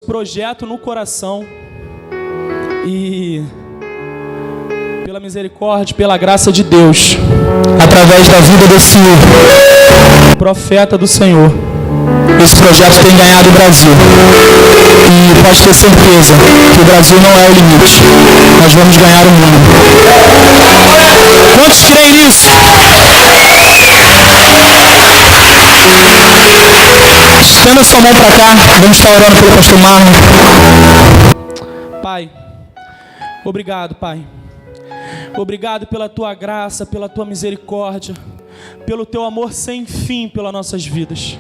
projeto no coração e pela misericórdia, pela graça de Deus, através da vida desse profeta do Senhor, esse projeto tem ganhado o Brasil. E pode ter certeza que o Brasil não é o limite. Nós vamos ganhar o mundo. Quantos creem nisso? Estenda sua mão para cá. Vamos estar orando pelo pastor Marlon. Pai, obrigado, Pai. Obrigado pela tua graça, pela tua misericórdia, pelo teu amor sem fim pelas nossas vidas.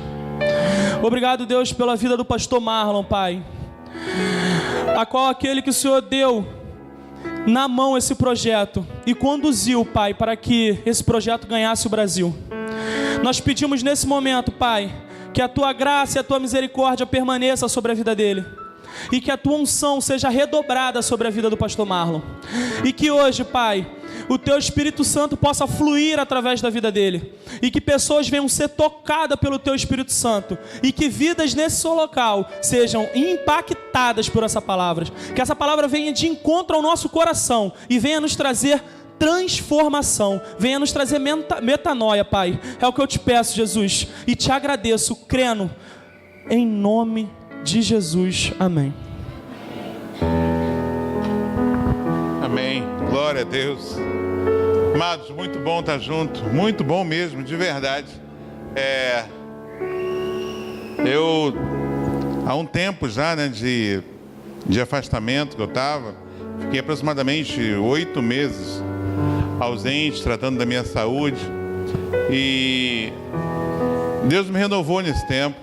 Obrigado, Deus, pela vida do pastor Marlon, Pai, a qual aquele que o Senhor deu na mão esse projeto e conduziu, Pai, para que esse projeto ganhasse o Brasil. Nós pedimos nesse momento, Pai, que a tua graça e a tua misericórdia permaneça sobre a vida dele, e que a tua unção seja redobrada sobre a vida do pastor Marlon, e que hoje, Pai, o teu Espírito Santo possa fluir através da vida dele, e que pessoas venham ser tocadas pelo teu Espírito Santo, e que vidas nesse local sejam impactadas por essa palavra, que essa palavra venha de encontro ao nosso coração e venha nos trazer transformação, venha nos trazer metanoia, Pai. É o que eu te peço, Jesus, e te agradeço, crendo em nome de Jesus. Amém. Amém. Glória a Deus. Amados, muito bom estar junto, muito bom mesmo, de verdade. Eu, há um tempo já, né, de afastamento que eu estava, fiquei aproximadamente 8 meses ausente, tratando da minha saúde, e Deus me renovou nesse tempo,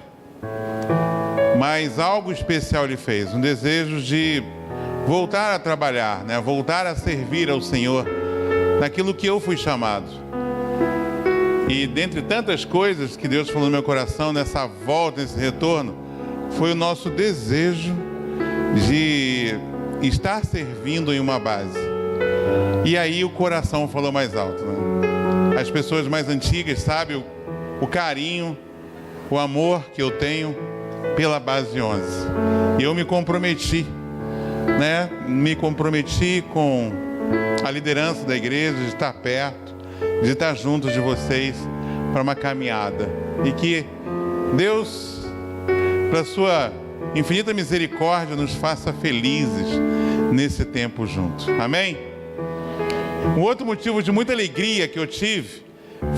mas algo especial Ele fez, um desejo de voltar a trabalhar, né? Voltar a servir ao Senhor, naquilo que eu fui chamado. E dentre tantas coisas que Deus falou no meu coração, nessa volta, nesse retorno, foi o nosso desejo de estar servindo em uma base. E aí o coração falou mais alto, né? As pessoas mais antigas sabem o carinho, o amor que eu tenho pela base 11. E eu me comprometi, né? Me comprometi com a liderança da igreja, de estar perto, de estar junto de vocês para uma caminhada. E que Deus, para sua infinita misericórdia, nos faça felizes nesse tempo junto. Amém? Um outro motivo de muita alegria que eu tive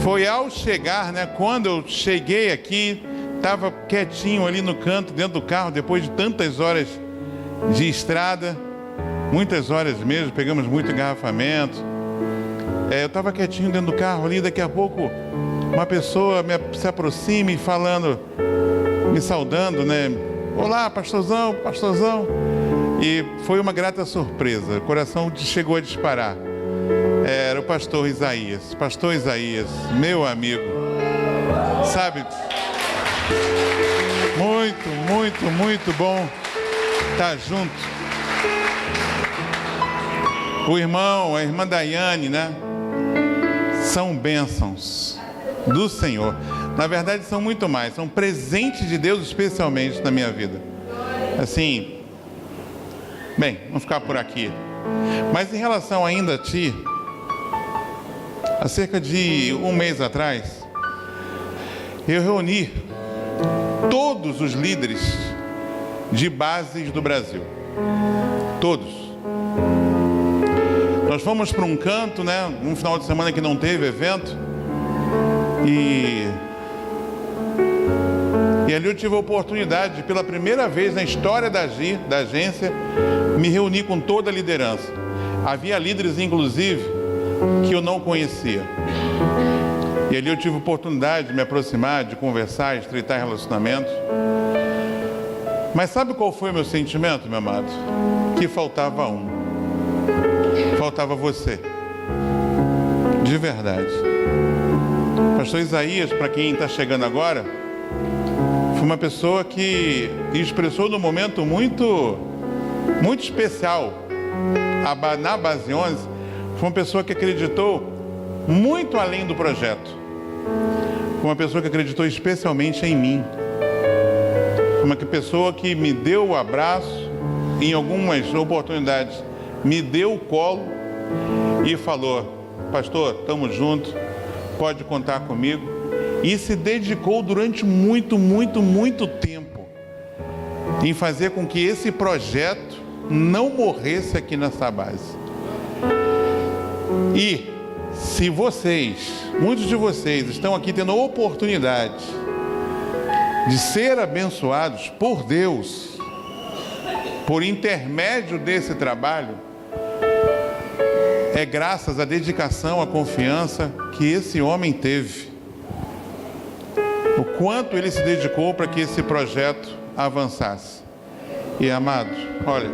foi ao chegar, né? Quando eu cheguei aqui, estava quietinho ali no canto, dentro do carro, depois de tantas horas de estrada, muitas horas mesmo, pegamos muito engarrafamento. Eu estava quietinho dentro do carro ali, daqui a pouco uma pessoa se aproxima e falando, me saudando, né? Olá, pastorzão, pastorzão. E foi uma grata surpresa, o coração chegou a disparar. Era o pastor Isaías, meu amigo, sabe? Muito bom estar junto. O irmão, a irmã Daiane, né? São bênçãos do Senhor. Na verdade, são muito mais, são presentes de Deus, especialmente na minha vida. Assim, bem, vamos ficar por aqui. Mas em relação ainda a ti, há cerca de um mês atrás, eu reuni todos os líderes de bases do Brasil. Todos. Nós fomos para um canto, né? Um final de semana que não teve evento. E ali eu tive a oportunidade, pela primeira vez na história da agência, me reunir com toda a liderança. Havia líderes, inclusive, que eu não conhecia. E ali eu tive a oportunidade de me aproximar, de conversar, de estreitar relacionamentos. Mas sabe qual foi o meu sentimento, meu amado? Que faltava um. Faltava você. De verdade. Pastor Isaías, para quem está chegando agora, foi uma pessoa que expressou num momento muito especial. Na base 11, foi uma pessoa que acreditou muito além do projeto. Foi uma pessoa que acreditou especialmente em mim. uma pessoa que me deu o abraço, em algumas oportunidades me deu o colo e falou: pastor, estamos juntos, pode contar comigo. E se dedicou durante muito tempo em fazer com que esse projeto não morresse aqui nessa base. E se vocês, muitos de vocês, estão aqui tendo a oportunidade de ser abençoados por Deus, por intermédio desse trabalho, é graças à dedicação, à confiança que esse homem teve. O quanto ele se dedicou para que esse projeto avançasse. E, amados, olha,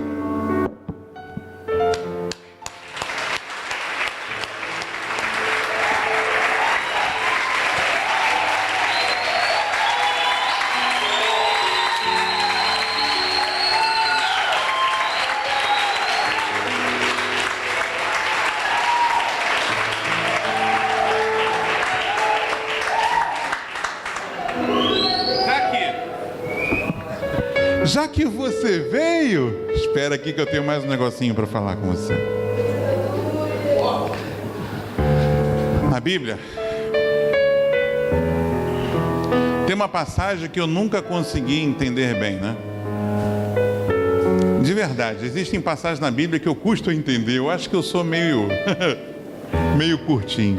já que você veio, espera aqui que eu tenho mais um negocinho para falar com você. Na Bíblia tem uma passagem que eu nunca consegui entender bem, né? De verdade, existem passagens na Bíblia que eu custo a entender. Eu acho que eu sou meio curtinho.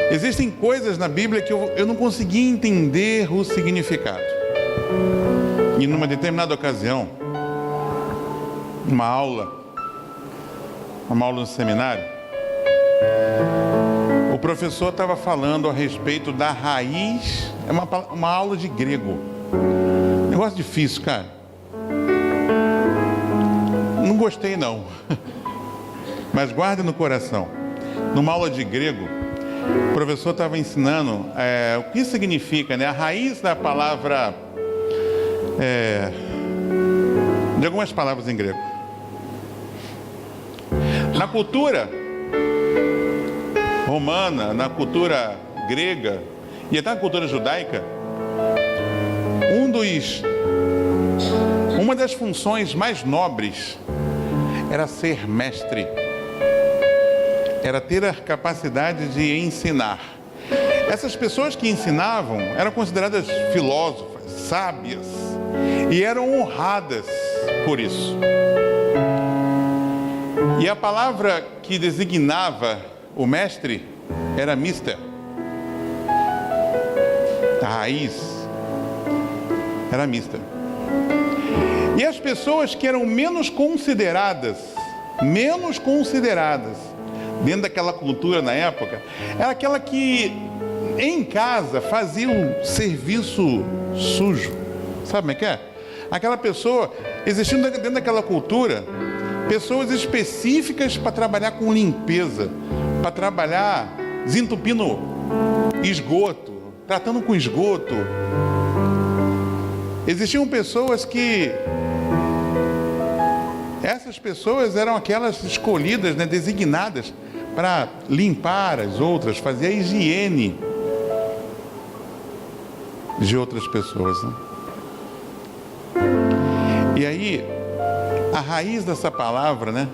Existem coisas na Bíblia que eu não consegui entender o significado. E numa determinada ocasião, uma aula no seminário, o professor estava falando a respeito da raiz, é uma aula de grego. Negócio difícil, cara. Não gostei não. Mas guarde no coração. Numa aula de grego, o professor estava ensinando o que significa, né, a raiz da palavra, de algumas palavras em grego. Na cultura romana, na cultura grega e até na cultura judaica, uma das funções mais nobres era ser mestre, era ter a capacidade de ensinar. Essas pessoas que ensinavam eram consideradas filósofas, sábias, e eram honradas por isso. E a palavra que designava o mestre era mister. A raiz era mister. E as pessoas que eram menos consideradas dentro daquela cultura na época, era aquela que em casa fazia um serviço sujo. Sabe como é que é? Aquela pessoa, existindo dentro daquela cultura, pessoas específicas para trabalhar com limpeza, para trabalhar desentupindo esgoto, tratando com esgoto. Existiam pessoas que... essas pessoas eram aquelas escolhidas, né, designadas para limpar as outras, fazer a higiene de outras pessoas, né? E aí, a raiz dessa palavra, né,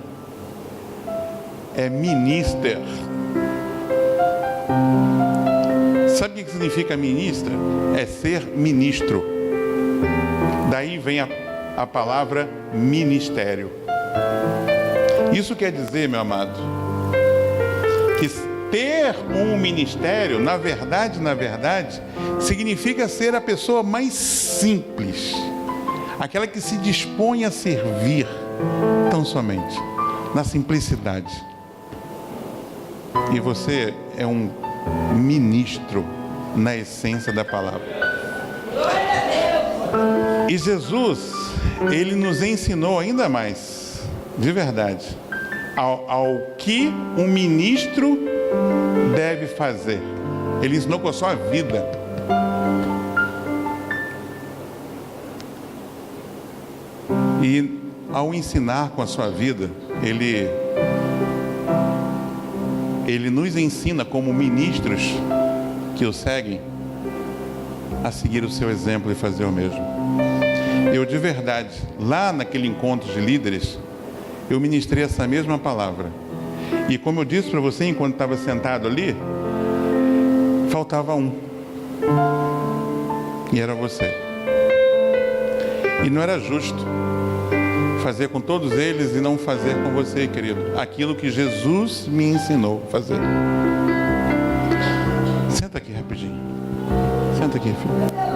é minister. Sabe o que significa ministra? É ser ministro. Daí vem a palavra ministério. Isso quer dizer, meu amado, que ter um ministério, na verdade, significa ser a pessoa mais simples, aquela que se dispõe a servir tão somente, na simplicidade. E você é um ministro na essência da palavra. E Jesus, ele nos ensinou ainda mais, de verdade, ao que um ministro deve fazer. Ele ensinou com a sua vida. E ao ensinar com a sua vida, ele nos ensina como ministros que o seguem a seguir o seu exemplo e fazer o mesmo. Eu, de verdade, lá naquele encontro de líderes, eu ministrei essa mesma palavra. E como eu disse para você, enquanto estava sentado ali, faltava um. E era você. E não era justo fazer com todos eles e não fazer com você, querido, aquilo que Jesus me ensinou a fazer. Senta aqui rapidinho. Senta aqui, filho.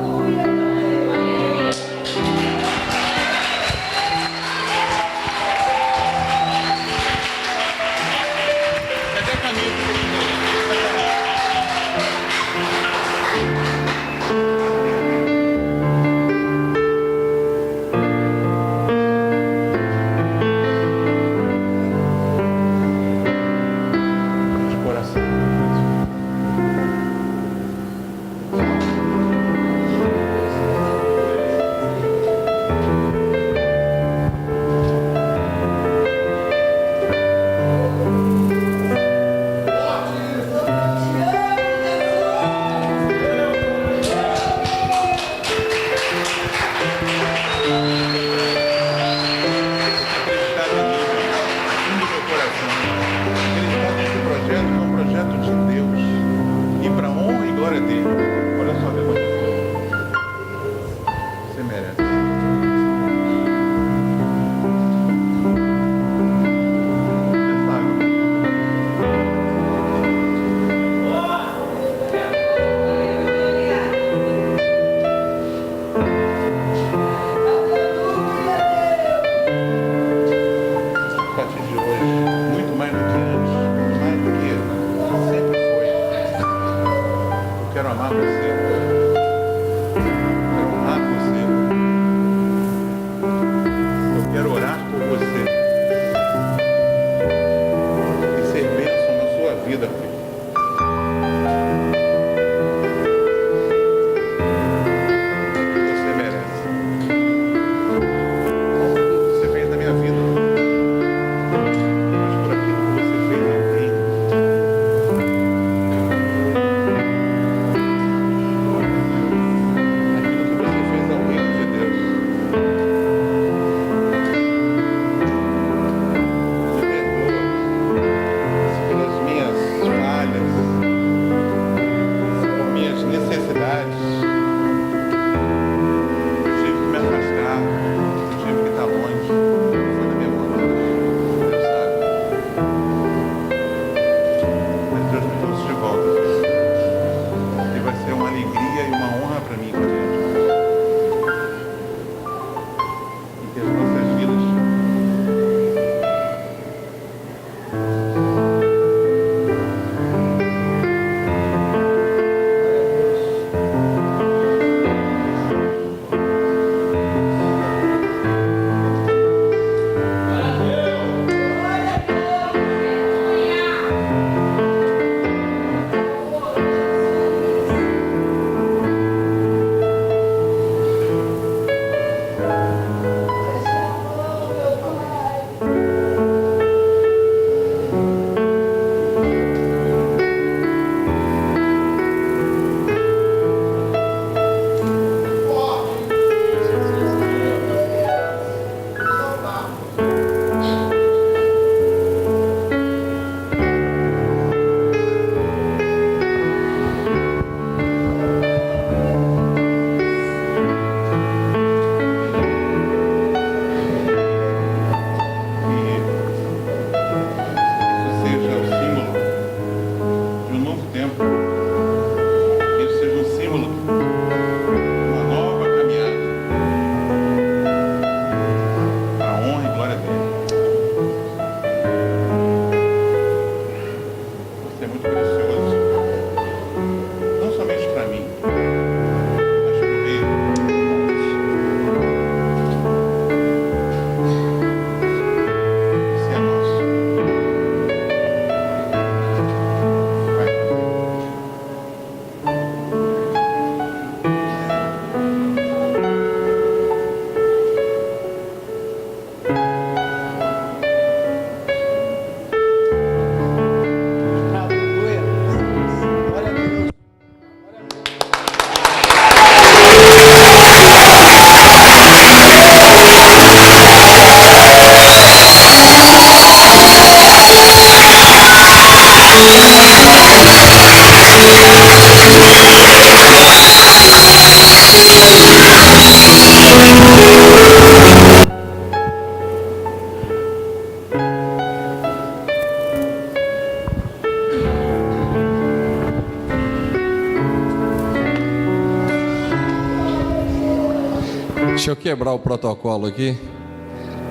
eu quebrar o protocolo aqui.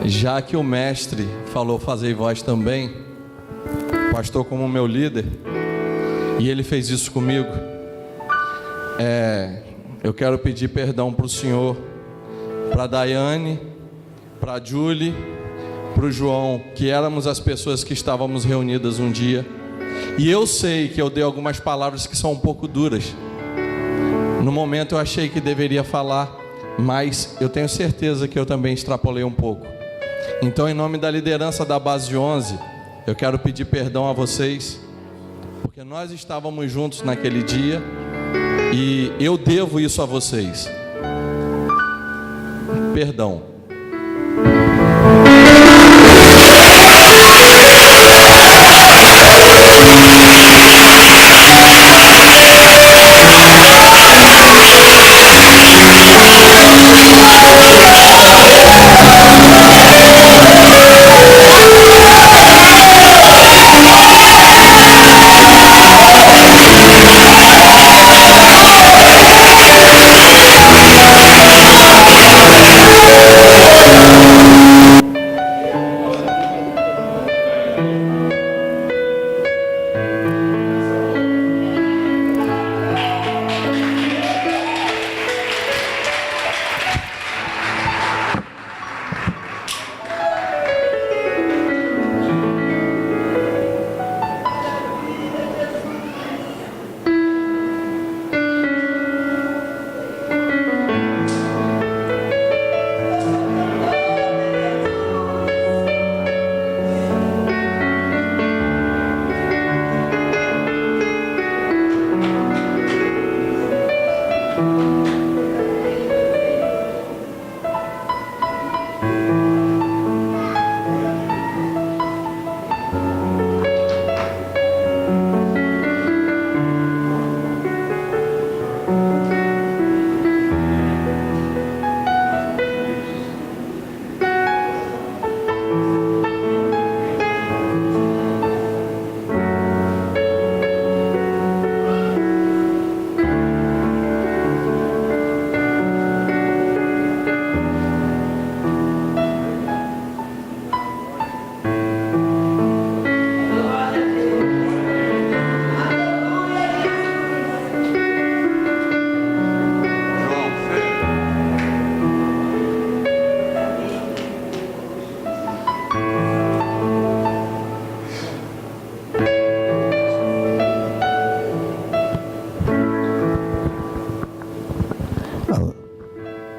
Já que o mestre falou fazer voz também, pastor como meu líder, e ele fez isso comigo, eu quero pedir perdão para o senhor, para a Daiane, para a Julie, para o João, que éramos as pessoas que estávamos reunidas um dia. E eu sei que eu dei algumas palavras que são um pouco duras. No momento eu achei que deveria falar, mas eu tenho certeza que eu também extrapolei um pouco. Então, em nome da liderança da Base 11, eu quero pedir perdão a vocês, porque nós estávamos juntos naquele dia e eu devo isso a vocês. Perdão.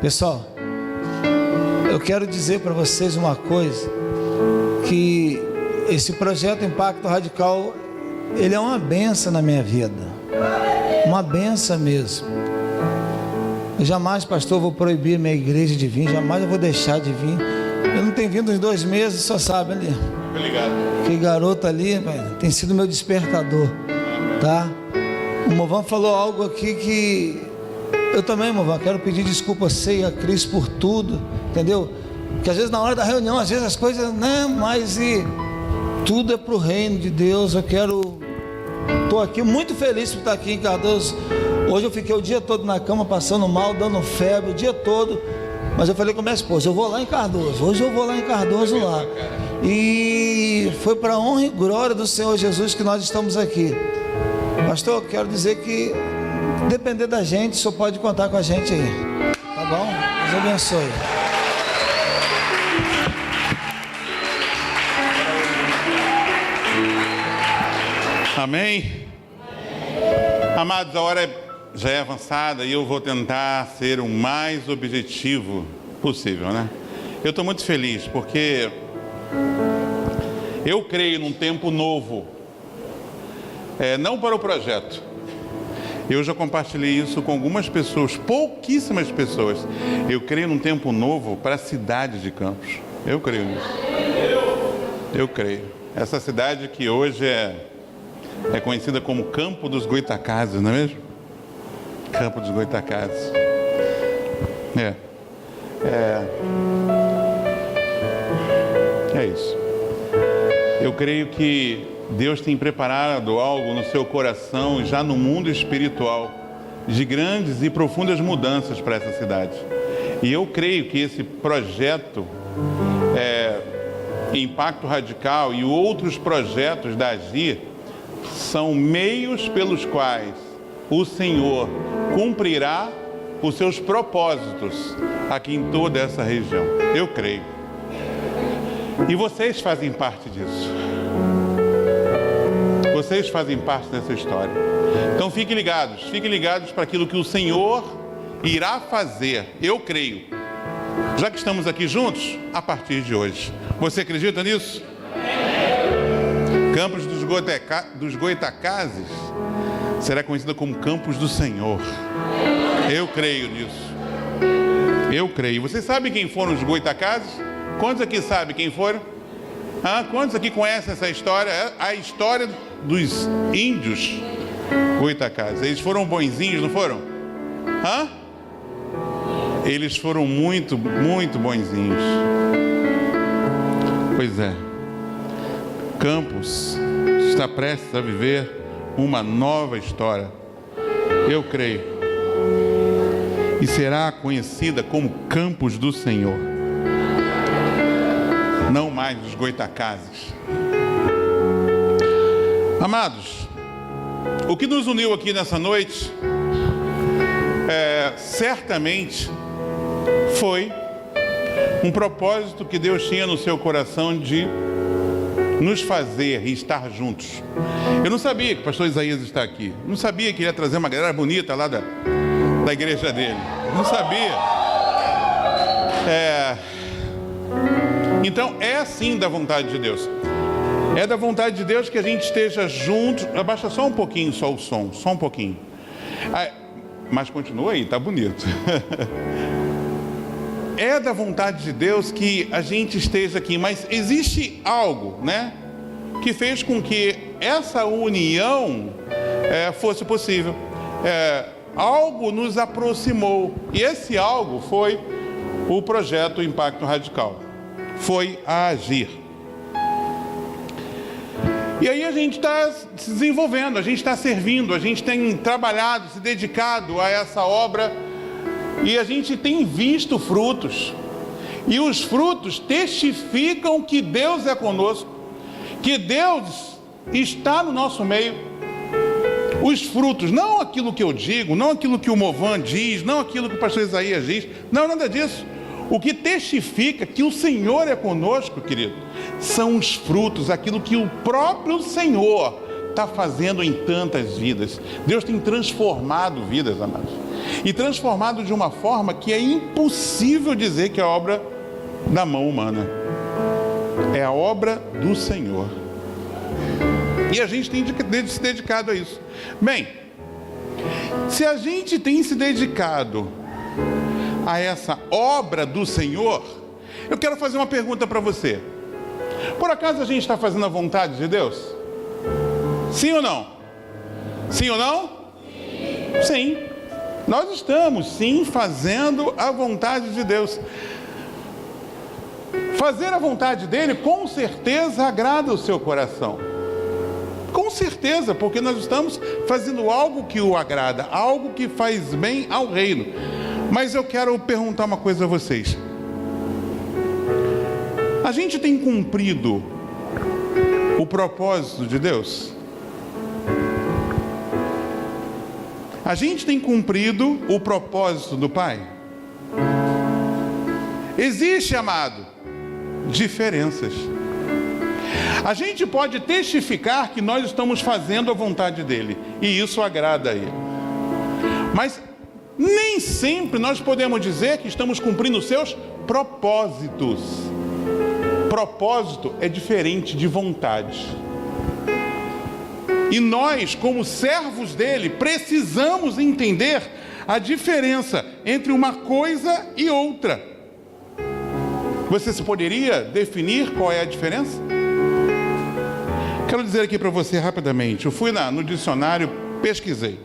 Pessoal, eu quero dizer para vocês uma coisa, que esse projeto Impacto Radical, ele é uma benção na minha vida, uma benção mesmo. Eu jamais, pastor, vou proibir minha igreja de vir, jamais eu vou deixar de vir. Eu não tenho vindo uns 2 meses, só sabe ali. Obrigado. Aquele garoto ali, tem sido meu despertador, tá? O Movan falou algo aqui que eu também, Movan, quero pedir desculpa a você e a Cris por tudo, entendeu? Porque às vezes na hora da reunião, às vezes as coisas, né? Mas tudo é para o reino de Deus. Estou aqui muito feliz por estar aqui em Cardoso. Hoje eu fiquei o dia todo na cama, passando mal, dando febre, o dia todo. Mas eu falei com a minha esposa, eu vou lá em Cardoso, hoje eu vou lá em Cardoso lá. E foi para a honra e glória do Senhor Jesus que nós estamos aqui. Pastor, quero dizer que depender da gente, o senhor pode contar com a gente aí, tá bom? Deus abençoe. Amém? Amados, a hora já é avançada e eu vou tentar ser o mais objetivo possível, né? Eu estou muito feliz porque eu creio num tempo novo, não para o projeto. Eu já compartilhei isso com algumas pessoas, pouquíssimas pessoas. Eu creio num tempo novo para a cidade de Campos. Eu creio nisso. Eu creio. Essa cidade que hoje é conhecida como Campo dos Goitacazes, não é mesmo? Campo dos Goitacazes. É isso. Eu creio que Deus tem preparado algo no seu coração, já no mundo espiritual, de grandes e profundas mudanças para essa cidade. E eu creio que esse projeto Impacto Radical e outros projetos da Agir são meios pelos quais o Senhor cumprirá os seus propósitos aqui em toda essa região. Eu creio. E vocês fazem parte disso. Vocês fazem parte dessa história. Então fiquem ligados para aquilo que o Senhor irá fazer. Eu creio. Já que estamos aqui juntos, a partir de hoje. Você acredita nisso? Campos dos Goitacazes será conhecida como Campos do Senhor. Eu creio nisso. Eu creio. Vocês sabem quem foram os Goitacazes? Quantos aqui sabem quem foram? Quantos aqui conhecem essa história? A história dos índios Goitacazes. Eles foram bonzinhos, não foram? Eles foram muito, muito bonzinhos. Pois é. Campos está prestes a viver uma nova história. Eu creio. E será conhecida como Campos do Senhor. Não mais os Goitacazes. Amados, o que nos uniu aqui nessa noite, certamente foi um propósito que Deus tinha no seu coração de nos fazer e estar juntos. Eu não sabia que o pastor Isaías está aqui. Não sabia que ele ia trazer uma galera bonita lá da igreja dele. Não sabia. Então, é sim da vontade de Deus. É da vontade de Deus que a gente esteja juntos. Abaixa só um pouquinho só o som. Só um pouquinho. Mas continua aí, tá bonito. É da vontade de Deus que a gente esteja aqui, mas existe algo, né, que fez com que essa união fosse possível. Algo nos aproximou, e esse algo foi o projeto Impacto Radical, foi a Agir. E aí a gente está se desenvolvendo, a gente está servindo, a gente tem trabalhado, se dedicado a essa obra, e a gente tem visto frutos. E os frutos testificam que Deus é conosco, que Deus está no nosso meio. Os frutos, não aquilo que eu digo, não aquilo que o Movan diz, não aquilo que o pastor Isaías diz, não, nada disso. O que testifica que o Senhor é conosco, querido, são os frutos, aquilo que o próprio Senhor está fazendo em tantas vidas. Deus tem transformado vidas, amados, e transformado de uma forma que é impossível dizer que é obra da mão humana. É a obra do Senhor. E a gente tem se dedicado a isso. Bem, se a gente tem se dedicado a essa obra do Senhor, eu quero fazer uma pergunta para você. Por acaso a gente está fazendo a vontade de Deus? Sim ou não? Sim ou não? Sim. Nós estamos, sim, fazendo a vontade de Deus. Fazer a vontade dele, com certeza, agrada o seu coração. Com certeza, porque nós estamos fazendo algo que o agrada, algo que faz bem ao reino. Mas eu quero perguntar uma coisa a vocês. A gente tem cumprido o propósito de Deus? A gente tem cumprido o propósito do Pai? Existe, amado, diferenças. A gente pode testificar que nós estamos fazendo a vontade dele, e isso agrada a ele. Mas nem sempre nós podemos dizer que estamos cumprindo os seus propósitos. Propósito é diferente de vontade. E nós, como servos dele, precisamos entender a diferença entre uma coisa e outra. Você se poderia definir qual é a diferença? Quero dizer aqui para você rapidamente. Eu fui no dicionário, pesquisei.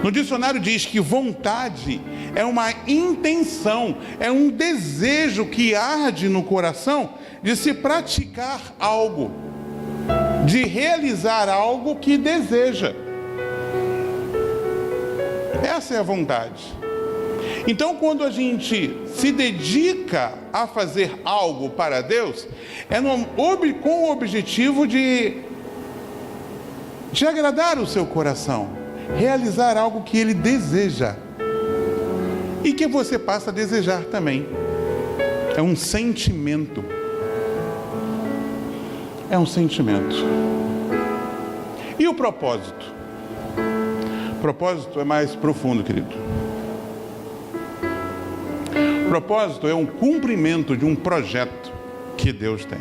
No dicionário diz que vontade é uma intenção, é um desejo que arde no coração de se praticar algo, de realizar algo que deseja. Essa é a vontade. Então, quando a gente se dedica a fazer algo para Deus, é com o objetivo de agradar o seu coração, realizar algo que Ele deseja e que você passa a desejar também. É um sentimento. É um sentimento. E o propósito? O propósito é mais profundo, querido. O propósito é um cumprimento de um projeto que Deus tem.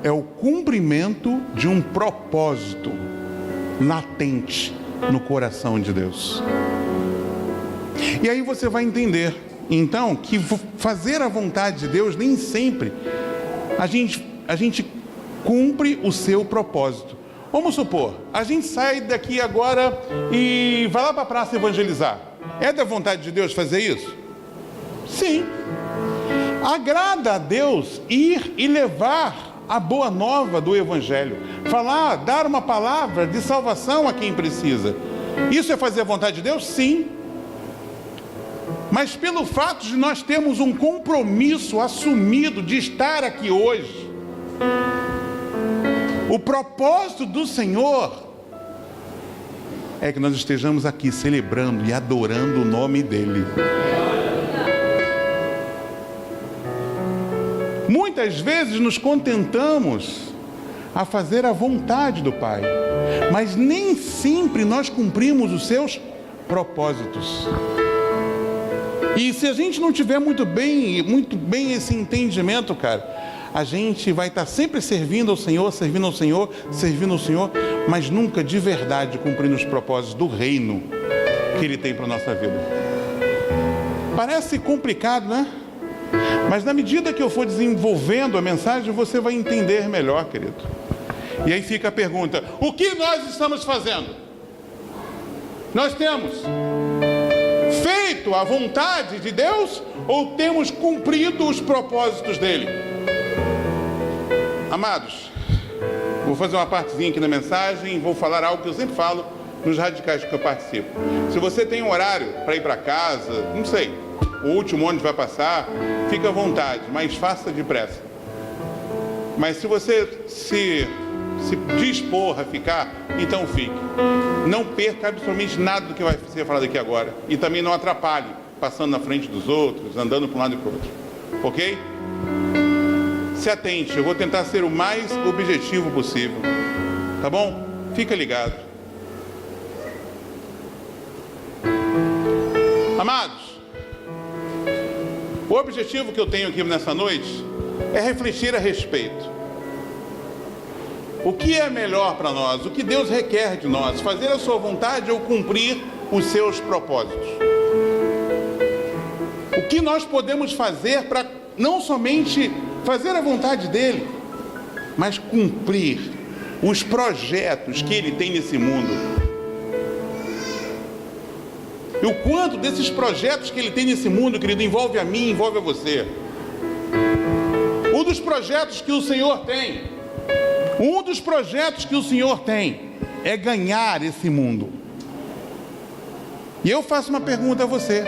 É o cumprimento de um propósito latente no coração de Deus. E aí você vai entender, então, que fazer a vontade de Deus, nem sempre a gente cumpre o seu propósito. Vamos supor, a gente sai daqui agora e vai lá para a praça evangelizar. É da vontade de Deus fazer isso? Sim. Agrada a Deus ir e levar a boa nova do Evangelho. Falar, dar uma palavra de salvação a quem precisa. Isso é fazer a vontade de Deus? Sim. Mas pelo fato de nós termos um compromisso assumido de estar aqui hoje, o propósito do Senhor é que nós estejamos aqui celebrando e adorando o nome dEle. Muitas vezes nos contentamos a fazer a vontade do Pai, mas nem sempre nós cumprimos os seus propósitos. E se a gente não tiver muito bem esse entendimento, cara, a gente vai estar sempre servindo ao Senhor, mas nunca de verdade cumprindo os propósitos do reino que Ele tem para a nossa vida. Parece complicado, né? Mas na medida que eu for desenvolvendo a mensagem, você vai entender melhor, querido. E aí fica a pergunta: o que nós estamos fazendo? Nós temos feito a vontade de Deus ou temos cumprido os propósitos dEle? Amados, vou fazer uma partezinha aqui na mensagem, vou falar algo que eu sempre falo nos radicais que eu participo. Se você tem um horário para ir para casa, não sei, o último ônibus vai passar, fica à vontade, mas faça depressa. Mas se você se dispor a ficar, então fique. Não perca absolutamente nada do que vai ser falado aqui agora. E também não atrapalhe, passando na frente dos outros, andando para um lado e para o outro. Ok? Se atente, eu vou tentar ser o mais objetivo possível. Tá bom? Fica ligado. Amados, o objetivo que eu tenho aqui nessa noite é refletir a respeito. O que é melhor para nós? O que Deus requer de nós? Fazer a sua vontade ou cumprir os seus propósitos? O que nós podemos fazer para não somente fazer a vontade dEle, mas cumprir os projetos que Ele tem nesse mundo? E o quanto desses projetos que Ele tem nesse mundo, querido, envolve a mim, envolve a você. Um dos projetos que o Senhor tem é ganhar esse mundo. E eu faço uma pergunta a você: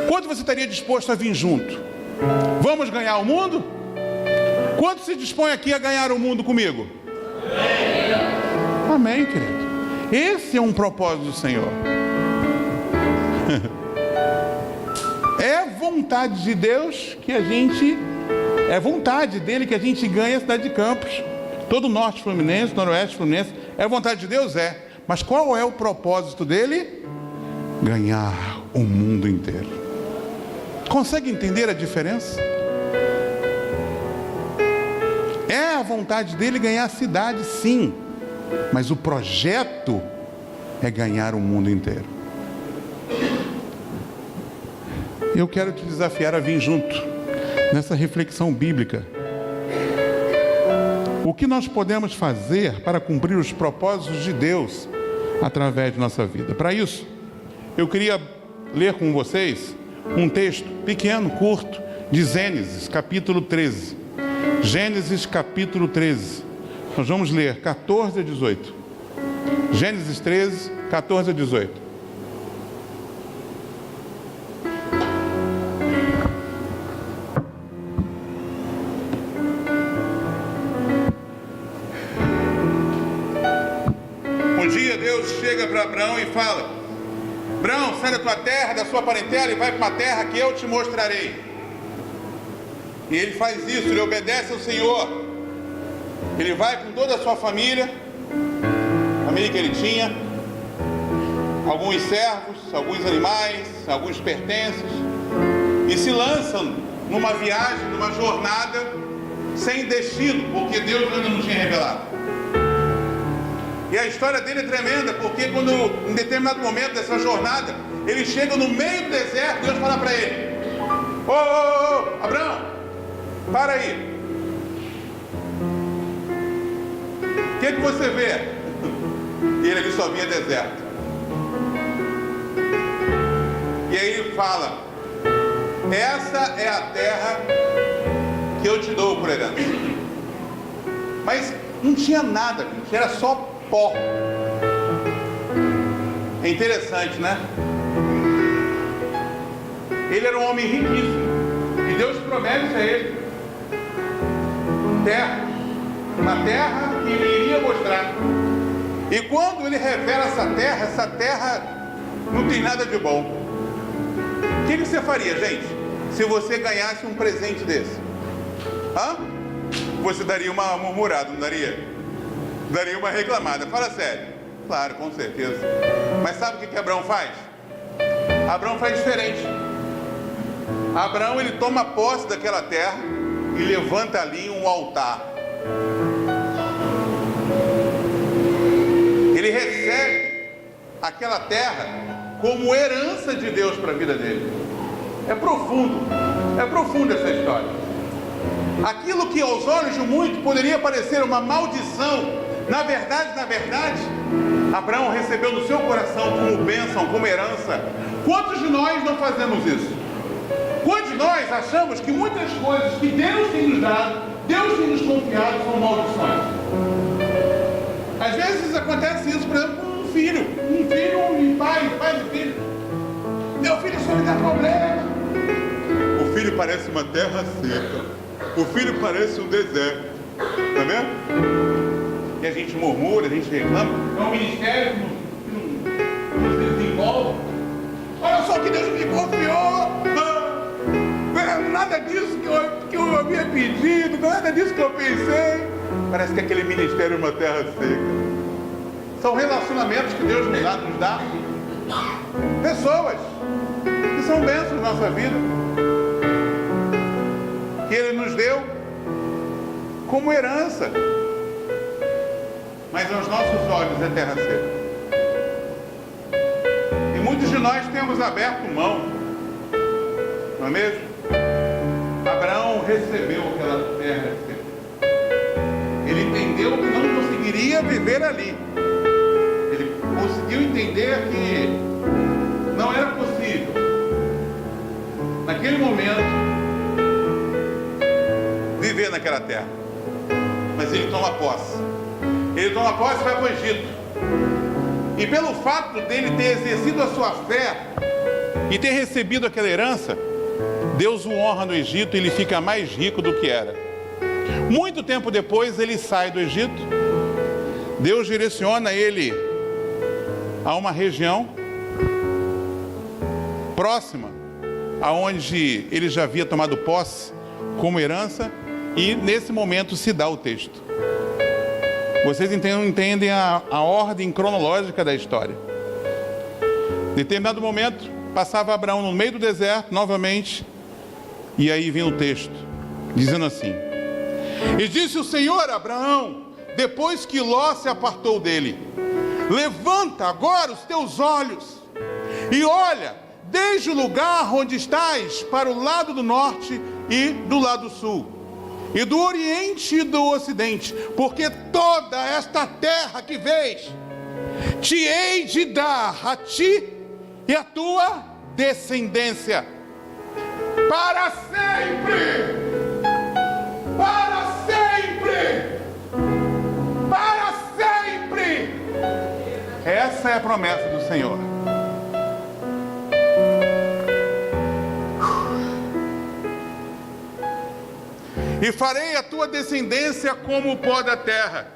quanto você estaria disposto a vir junto? Vamos ganhar o mundo? Quanto se dispõe aqui a ganhar o mundo comigo? Amém, querido. Esse é um propósito do Senhor. É vontade de Deus que é vontade dEle que a gente ganhe a cidade de Campos, todo o norte fluminense, noroeste fluminense. É vontade de Deus? É. Mas qual é o propósito dEle? Ganhar o mundo inteiro. Consegue entender a diferença? É a vontade dEle ganhar a cidade, sim, mas o projeto é ganhar o mundo inteiro. Eu quero te desafiar a vir junto nessa reflexão bíblica. O que nós podemos fazer para cumprir os propósitos de Deus através de nossa vida? Para isso, eu queria ler com vocês um texto pequeno, curto, de Gênesis, capítulo 13. Gênesis, capítulo 13. Nós vamos ler 14 a 18. Gênesis 13, 14 a 18. chega para Abraão e fala: Abraão, sai da tua terra, da sua parentela e vai para uma terra que eu te mostrarei. E ele faz isso, ele obedece ao Senhor. Ele vai com toda a sua família, a família que ele tinha, alguns servos, alguns animais, alguns pertences, e se lançam numa viagem, numa jornada sem destino, porque Deus ainda não tinha revelado. E a história dele é tremenda, porque quando em determinado momento dessa jornada ele chega no meio do deserto, Deus fala para ele: ô, Abraão, para aí. O que você vê? E ele ali só via deserto. E aí ele fala: essa é a terra que eu te dou por herança. Mas não tinha nada, gente, era só pó. É interessante, né? Ele era um homem riquíssimo e Deus promete a ele terra, uma terra que ele iria mostrar. E quando ele revela essa terra não tem nada de bom. O que você faria, gente, se você ganhasse um presente desse? Você daria uma murmurada, não daria? Daria uma reclamada. Fala sério. Claro, com certeza. Mas sabe o que Abraão faz? Abraão faz diferente. Abraão, ele toma posse daquela terra e levanta ali um altar. Ele recebe aquela terra como herança de Deus para a vida dele. É profunda essa história. Aquilo que aos olhos de muitos poderia parecer uma maldição, na verdade, Abraão recebeu no seu coração como bênção, como herança. Quantos de nós não fazemos isso? Quantos de nós achamos que muitas coisas que Deus tem nos dado, Deus tem nos confiado, são maldições? Às vezes acontece isso, por exemplo, com um filho, pai e filho. Meu filho só me dá problema. O filho parece uma terra seca. O filho parece um deserto. Tá vendo? E a gente murmura, a gente reclama. É um ministério que não se desenvolve. Olha só o que Deus me confiou. Nada disso que eu havia pedido, nada disso que eu pensei. Parece que aquele ministério é uma terra seca. São relacionamentos que Deus nos dá. Pessoas que são bênçãos na nossa vida, que Ele nos deu como herança. Mas aos nossos olhos é terra seca. E muitos de nós temos aberto mão, não é mesmo? Abraão recebeu aquela terra seca. Ele entendeu que não conseguiria viver ali. Ele conseguiu entender que não era possível, naquele momento, viver naquela terra. Mas ele toma posse. Ele toma posse e vai para o Egito. E pelo fato dele ter exercido a sua fé e ter recebido aquela herança, Deus o honra no Egito e ele fica mais rico do que era. Muito tempo depois ele sai do Egito. Deus direciona ele a uma região próxima aonde ele já havia tomado posse como herança, e nesse momento se dá o texto. Vocês entendem a ordem cronológica da história. Em determinado momento passava Abraão no meio do deserto novamente, e aí vem o texto dizendo assim: e disse o Senhor a Abraão, depois que Ló se apartou dele: levanta agora os teus olhos e olha desde o lugar onde estás para o lado do norte e do lado sul, e do oriente e do ocidente, porque toda esta terra que vês te hei de dar a ti e a tua descendência para sempre, para sempre, para sempre. Essa é a promessa do Senhor. E farei a tua descendência como o pó da terra.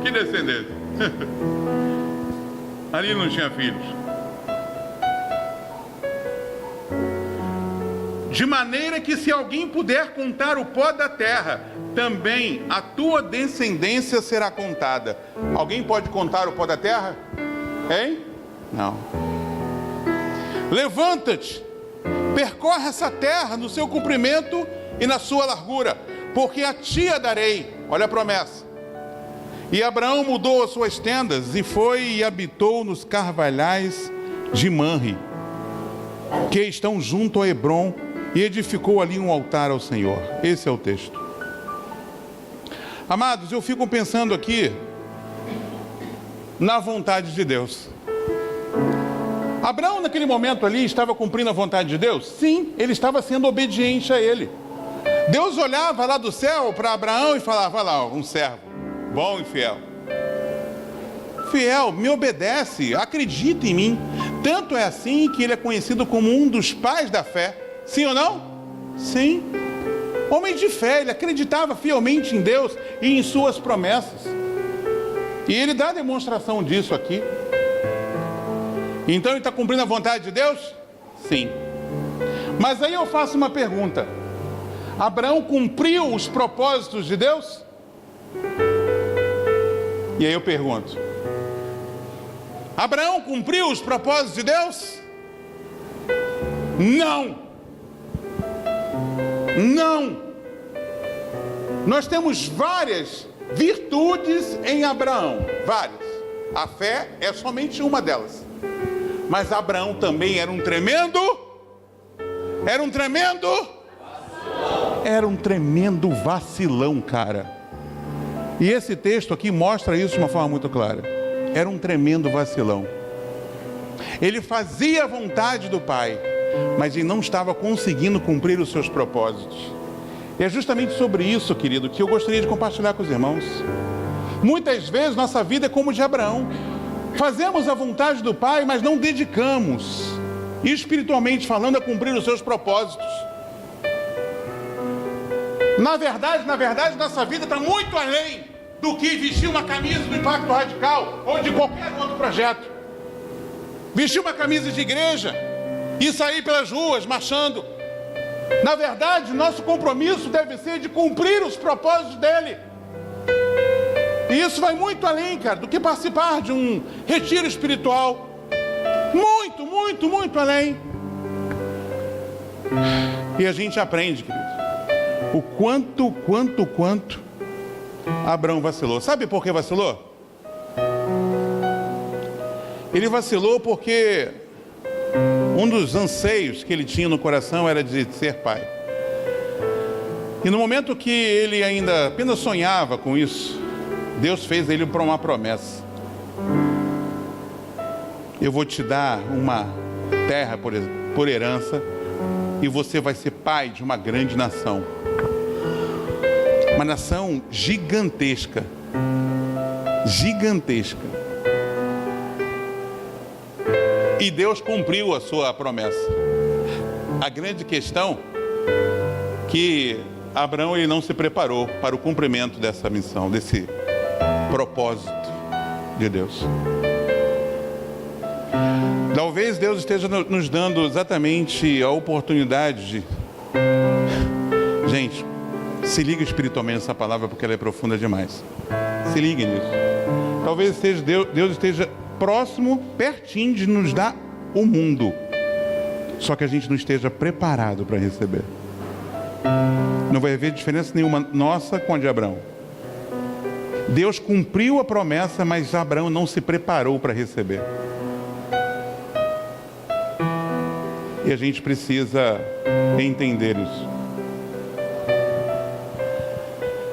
Que descendência? Ali não tinha filhos. De maneira que se alguém puder contar o pó da terra, também a tua descendência será contada. Alguém pode contar o pó da terra? Hein? Não. Levanta-te, percorre essa terra no seu comprimento e na sua largura, porque a ti a darei. Olha a promessa. E Abraão mudou as suas tendas e foi e habitou nos carvalhais de Manre, que estão junto a Hebrom, e edificou ali um altar ao Senhor. Esse é o texto. Amados, eu fico pensando aqui na vontade de Deus. Abraão naquele momento ali estava cumprindo a vontade de Deus? Sim, ele estava sendo obediente a ele. Deus olhava lá do céu para Abraão e falava: olha lá, um servo, bom e fiel. Fiel, me obedece, acredita em mim. Tanto é assim que ele é conhecido como um dos pais da fé. Sim ou não? Sim. Homem de fé, ele acreditava fielmente em Deus e em suas promessas. E ele dá demonstração disso aqui. Então ele está cumprindo a vontade de Deus? Sim. Mas aí eu faço uma pergunta: Abraão cumpriu os propósitos de Deus? E aí eu pergunto: Abraão cumpriu os propósitos de Deus? Não. Não. Nós temos várias virtudes em Abraão, várias. A fé é somente uma delas. Mas Abraão também era um tremendo vacilão, cara. E esse texto aqui mostra isso de uma forma muito clara. Era um tremendo vacilão. Ele fazia a vontade do Pai, mas ele não estava conseguindo cumprir os seus propósitos. E é justamente sobre isso, querido, que eu gostaria de compartilhar com os irmãos. Muitas vezes nossa vida é como de Abraão. Fazemos a vontade do Pai, mas não dedicamos, espiritualmente falando, a cumprir os seus propósitos. Na verdade, nossa vida está muito além do que vestir uma camisa do Impacto Radical ou de qualquer outro projeto. Vestir uma camisa de igreja e sair pelas ruas marchando. Na verdade, nosso compromisso deve ser de cumprir os propósitos dele. E isso vai muito além, cara, do que participar de um retiro espiritual. Muito, muito, muito além. E a gente aprende, querido, o quanto Abraão vacilou. Sabe por que vacilou? Ele vacilou porque um dos anseios que ele tinha no coração era de ser pai. E no momento que ele ainda apenas sonhava com isso, Deus fez ele uma promessa: eu vou te dar uma terra por herança e você vai ser pai de uma grande nação. Uma nação gigantesca. Gigantesca. E Deus cumpriu a sua promessa. A grande questão é que Abraão ele não se preparou para o cumprimento dessa missão, desse propósito de Deus. Talvez Deus esteja nos dando exatamente a oportunidade de... Gente, se liga espiritualmente nessa palavra, porque ela é profunda demais. Se ligue nisso. Talvez Deus esteja próximo, pertinho de nos dar o mundo, só que a gente não esteja preparado para receber. Não vai haver diferença nenhuma nossa com a de Abraão. Deus cumpriu a promessa, mas Abraão não se preparou para receber. E a gente precisa entender isso.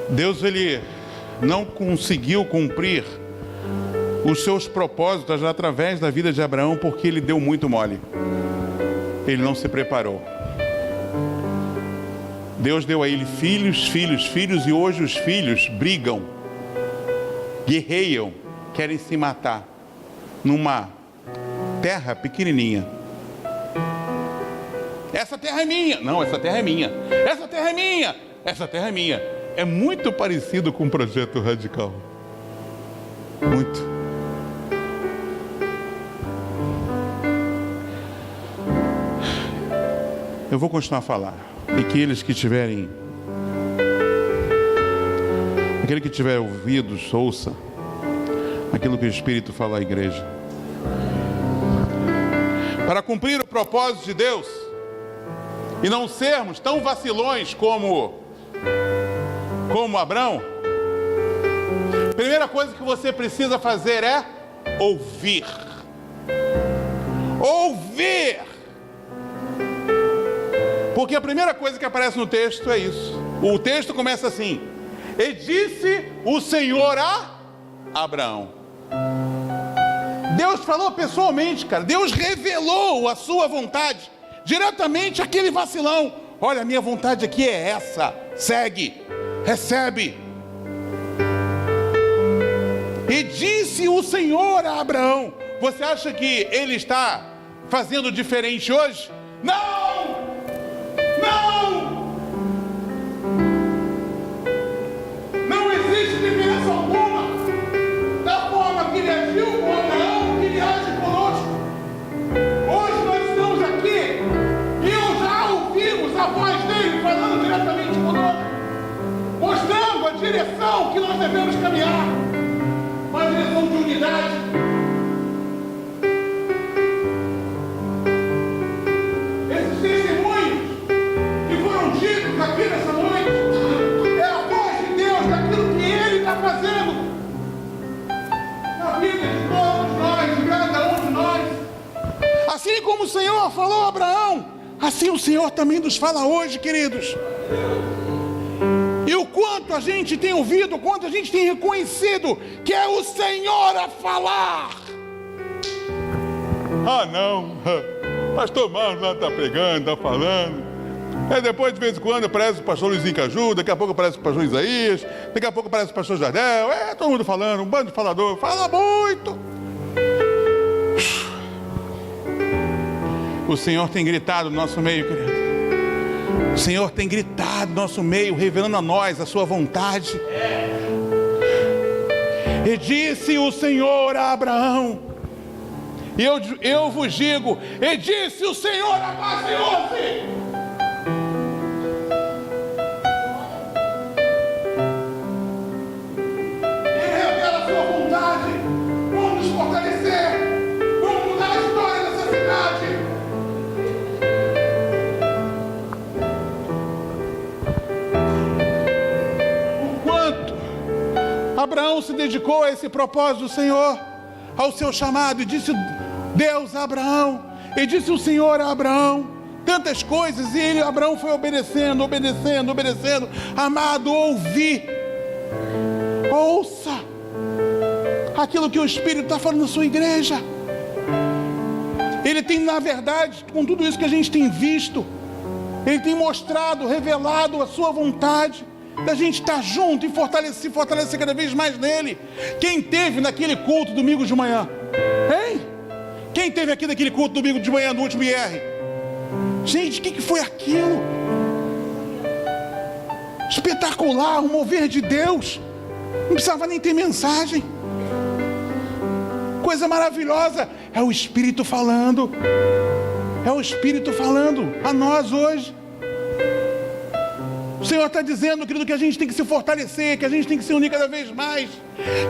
Deus, ele não conseguiu cumprir os seus propósitos através da vida de Abraão porque ele deu muito mole. Ele não se preparou. Deus deu a ele filhos, e hoje os filhos brigam, guerreiam, querem se matar numa terra pequenininha. Essa terra é minha. Não, essa terra é minha. Essa terra é minha. Essa terra é minha. É muito parecido com o Projeto Radical. Muito. Eu vou continuar a falar. E que aquele que tiver ouvidos, ouça aquilo que o Espírito fala à igreja. Para cumprir o propósito de Deus e não sermos tão vacilões como Abrão, a primeira coisa que você precisa fazer é ouvir. Ouvir! Porque a primeira coisa que aparece no texto é isso. O texto começa assim: e disse o Senhor a Abraão. Deus falou pessoalmente, cara. Deus revelou a sua vontade diretamente àquele vacilão. Olha, a minha vontade aqui é essa. Segue, recebe. E disse o Senhor a Abraão. Você acha que ele está fazendo diferente hoje? Não! Não! Não existe diferença alguma da forma que ele agiu com Abraão, que ele age conosco. Hoje nós estamos aqui e já ouvimos a voz dele falando diretamente conosco, mostrando a direção que nós devemos caminhar, uma direção de unidade. Esses testemunhos que foram ditos aqui nessa noite é a voz de Deus daquilo que Ele está fazendo na vida de todos nós, de cada um de nós. Assim como o Senhor falou a Abraão, assim o Senhor também nos fala hoje, queridos. E o quanto a gente tem ouvido, o quanto a gente tem reconhecido que é o Senhor a falar. Ah, não, pastor Marcos lá está pregando, está falando. Depois, de vez em quando, aparece o pastor Luizinho Caju, daqui a pouco aparece o pastor Isaías, daqui a pouco aparece o pastor Jardel. Todo mundo falando, um bando de falador, fala muito. O Senhor tem gritado no nosso meio, querido. O Senhor tem gritado no nosso meio, revelando a nós a sua vontade. E disse o Senhor a Abraão, e eu vos digo, e disse o Senhor a Paciose. Ele revela a sua vontade. Vamos nos fortalecer. Vamos mudar a história dessa cidade. O quanto Abraão se dedicou a esse propósito do Senhor, ao seu chamado, e disse Deus a Abraão, e disse o Senhor a Abraão, tantas coisas, e Abraão foi obedecendo. Amado, ouça aquilo que o Espírito está falando na sua igreja. Ele tem, na verdade, com tudo isso que a gente tem visto, Ele tem mostrado, revelado a sua vontade, da gente estar junto e se fortalecer cada vez mais nele. Quem teve naquele culto domingo de manhã? Hein? Quem teve aqui naquele culto domingo de manhã no último IR? Gente, o que foi aquilo? Espetacular, um mover de Deus. Não precisava nem ter mensagem. Coisa maravilhosa. É o Espírito falando. É o Espírito falando a nós hoje. O Senhor está dizendo, querido, que a gente tem que se fortalecer, que a gente tem que se unir cada vez mais,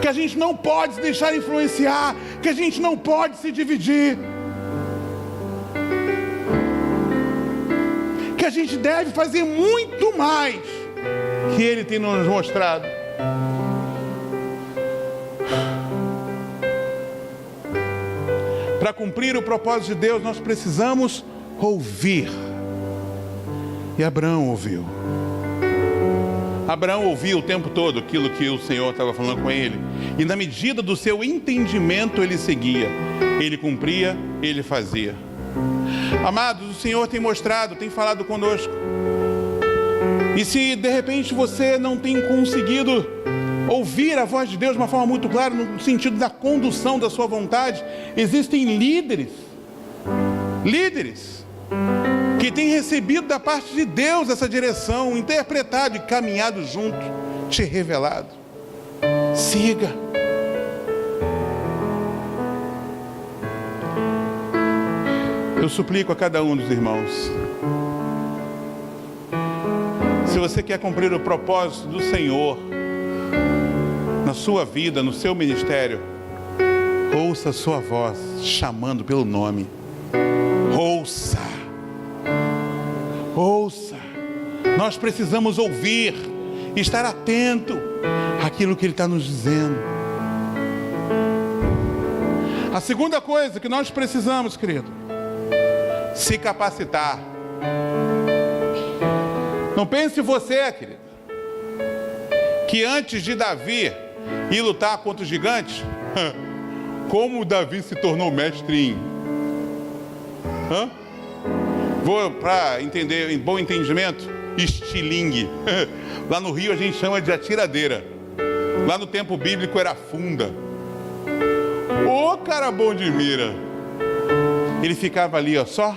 que a gente não pode se deixar influenciar, que a gente não pode se dividir, que a gente deve fazer muito mais que Ele tem nos mostrado. Para cumprir o propósito de Deus, nós precisamos ouvir. E Abraão ouviu. Abraão ouvia o tempo todo aquilo que o Senhor estava falando com ele. E na medida do seu entendimento, ele seguia. Ele cumpria, ele fazia. Amados, o Senhor tem mostrado, tem falado conosco. E se de repente você não tem conseguido ouvir a voz de Deus de uma forma muito clara, no sentido da condução da sua vontade, existem líderes que têm recebido da parte de Deus essa direção, interpretado e caminhado junto, te revelado. Siga. Eu suplico a cada um dos irmãos você quer cumprir o propósito do Senhor na sua vida, no seu ministério, ouça a sua voz chamando pelo nome. Ouça. Ouça. Nós precisamos ouvir, estar atento àquilo que Ele está nos dizendo. A segunda coisa que nós precisamos, querido, se capacitar. Não pense você, querido, que antes de Davi ir lutar contra os gigantes, como Davi se tornou mestre em... Vou para entender, em bom entendimento, estilingue. Lá no Rio a gente chama de atiradeira. Lá no tempo bíblico era funda. Ô cara bom de mira. Ele ficava ali, ó, só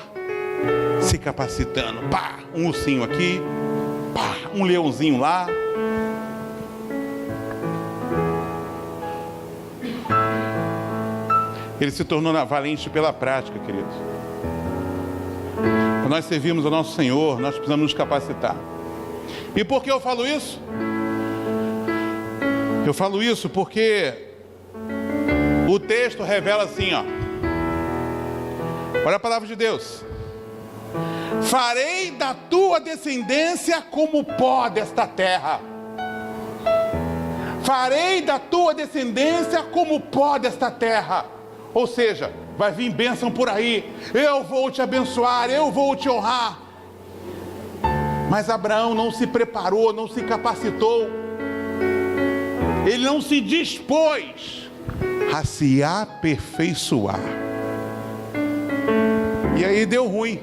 se capacitando. Pá, um ursinho aqui, pá, um leãozinho lá. Ele se tornou valente pela prática, queridos. Quando nós servimos ao nosso Senhor, nós precisamos nos capacitar. E por que eu falo isso? Eu falo isso porque o texto revela assim, ó. Olha a palavra de Deus. Farei da tua descendência como o pó desta terra. Farei da tua descendência como o pó desta terra. Ou seja, vai vir bênção por aí. Eu vou te abençoar, eu vou te honrar. Mas Abraão não se preparou, não se capacitou. Ele não se dispôs a se aperfeiçoar. E aí deu ruim.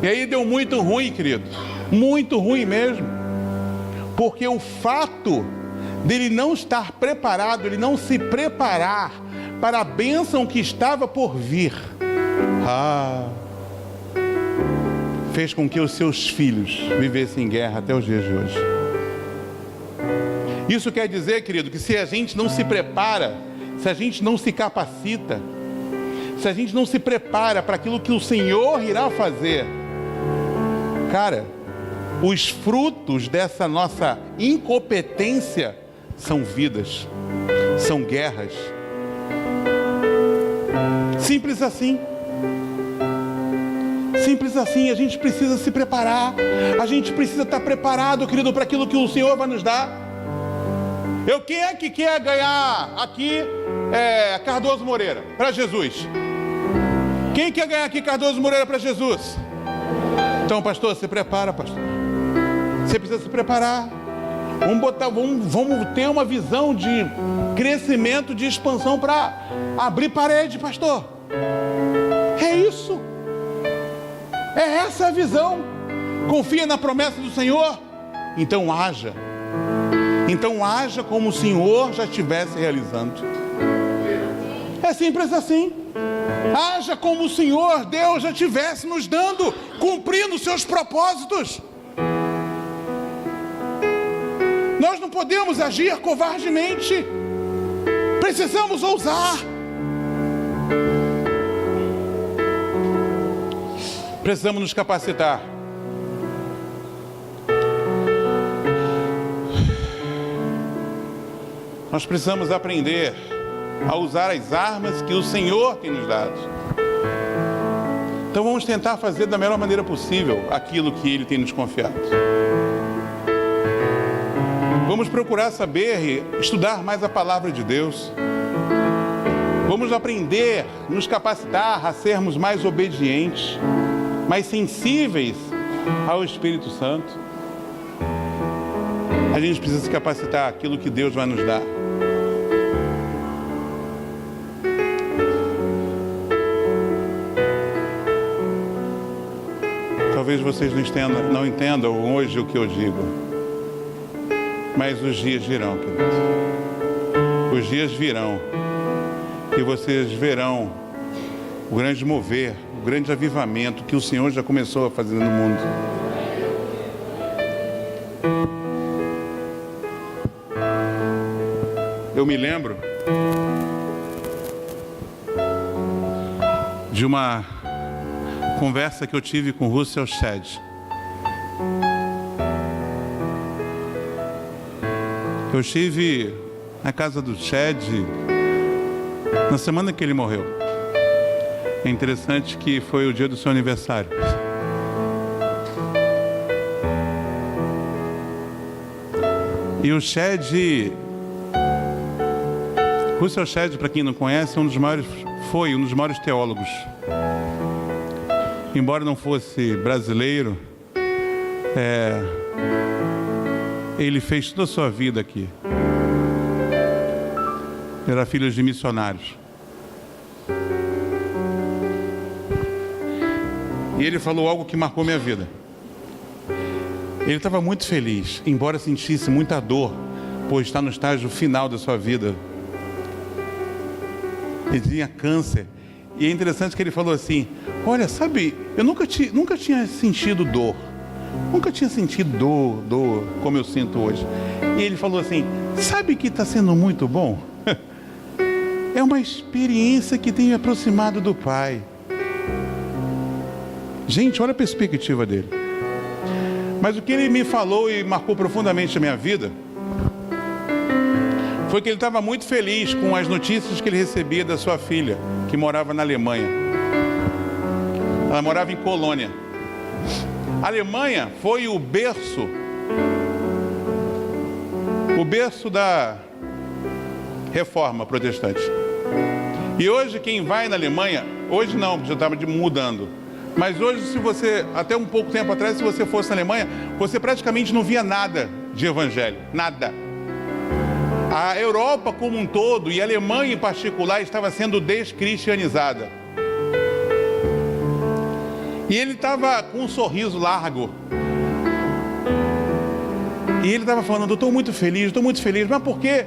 E aí deu muito ruim, querido. Muito ruim mesmo. Porque o fato dele não estar preparado, ele não se preparar para a bênção que estava por vir, fez com que os seus filhos vivessem em guerra até os dias de hoje. Isso quer dizer, querido, que se a gente não se prepara, se a gente não se capacita, se a gente não se prepara para aquilo que o Senhor irá fazer, cara, os frutos dessa nossa incompetência são vidas, são guerras. Simples assim. Simples assim. A gente precisa se preparar. A gente precisa estar preparado, querido, para aquilo que o Senhor vai nos dar. Quem é que quer ganhar aqui Cardoso Moreira para Jesus? Quem quer ganhar aqui Cardoso Moreira para Jesus? Então, pastor, se prepara, pastor. Você precisa se preparar. Vamos ter uma visão de crescimento, de expansão para abrir parede, pastor. É isso. É essa a visão. Confia na promessa do Senhor. Então haja. Então haja como o Senhor já estivesse realizando. É simples assim. Haja como o Senhor, Deus, já estivesse nos dando, cumprindo os seus propósitos. Nós não podemos agir covardemente. Precisamos ousar. Precisamos nos capacitar. Nós precisamos aprender a usar as armas que o Senhor tem nos dado. Então vamos tentar fazer da melhor maneira possível aquilo que Ele tem nos confiado. Vamos procurar saber e estudar mais a palavra de Deus. Vamos aprender, nos capacitar a sermos mais obedientes, mais sensíveis ao Espírito Santo. A gente precisa se capacitar aquilo que Deus vai nos dar. Talvez vocês não entendam hoje o que eu digo. Mas os dias virão, queridos. Os dias virão. E vocês verão o grande mover, o grande avivamento que o Senhor já começou a fazer no mundo. Eu me lembro de uma conversa que eu tive com Russell Shedd. Eu estive na casa do Chad na semana que ele morreu. É interessante que foi o dia do seu aniversário. E o Chad, Russell Shedd, para quem não conhece, foi um dos maiores teólogos. Embora não fosse brasileiro, ele fez toda a sua vida aqui. Era filho de missionários. E ele falou algo que marcou minha vida. Ele estava muito feliz, embora sentisse muita dor, pois está no estágio final da sua vida. Ele tinha câncer. E é interessante que ele falou assim: olha, sabe, eu nunca tinha sentido dor. Nunca tinha sentido dor como eu sinto hoje. E ele falou assim: sabe que está sendo muito bom? É uma experiência que tem me aproximado do Pai. Gente, olha a perspectiva dele. Mas o que ele me falou e marcou profundamente a minha vida foi que ele estava muito feliz com as notícias que ele recebia da sua filha, que morava na Alemanha. Ela morava em Colônia. A Alemanha foi o berço da Reforma Protestante. E hoje quem vai na Alemanha, hoje não, porque já estava mudando, mas hoje, se você, até um pouco tempo atrás, se você fosse na Alemanha, você praticamente não via nada de evangelho, nada. A Europa como um todo, e a Alemanha em particular, estava sendo descristianizada. E ele estava com um sorriso largo. E ele estava falando: eu estou muito feliz, mas por quê?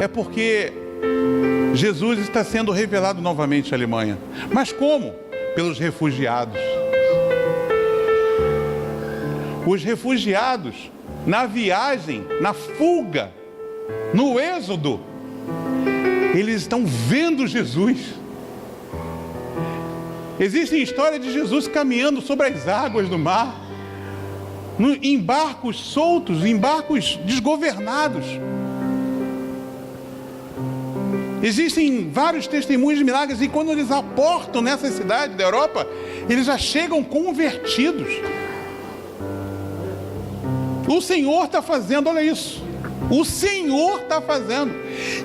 É porque Jesus está sendo revelado novamente à Alemanha. Mas como? Pelos refugiados. Os refugiados, na viagem, na fuga, no êxodo, eles estão vendo Jesus. Existem histórias de Jesus caminhando sobre as águas do mar, em barcos soltos, em barcos desgovernados. Existem vários testemunhos de milagres, e quando eles aportam nessa cidade da Europa, eles já chegam convertidos. O Senhor está fazendo, olha isso. O Senhor está fazendo.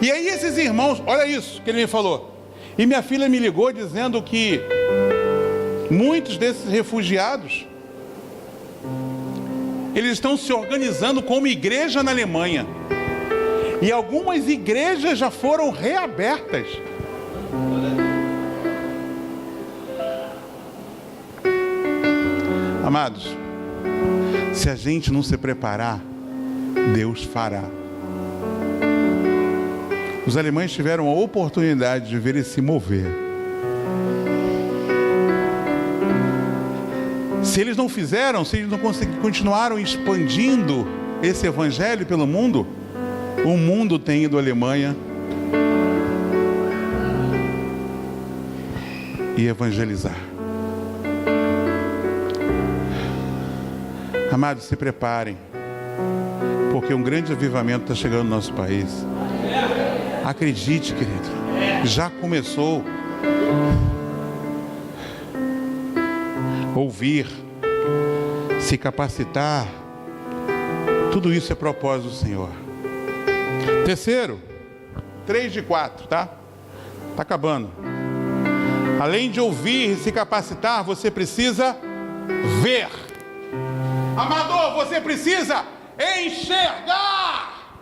E aí esses irmãos, olha isso que ele me falou. E minha filha me ligou dizendo que muitos desses refugiados, eles estão se organizando como igreja na Alemanha. E algumas igrejas já foram reabertas. Amados, se a gente não se preparar, Deus fará. Os alemães tiveram a oportunidade de ver ele se mover. Se eles não fizeram, se eles não continuaram expandindo esse evangelho pelo mundo, o mundo tem ido à Alemanha e evangelizar. Amados, se preparem, porque um grande avivamento está chegando no nosso país. Acredite, querido, já começou. Ouvir, se capacitar, tudo isso é propósito do Senhor. Terceiro, 3 de 4, tá? Tá acabando. Além de ouvir e se capacitar, você precisa ver. Amador, você precisa enxergar.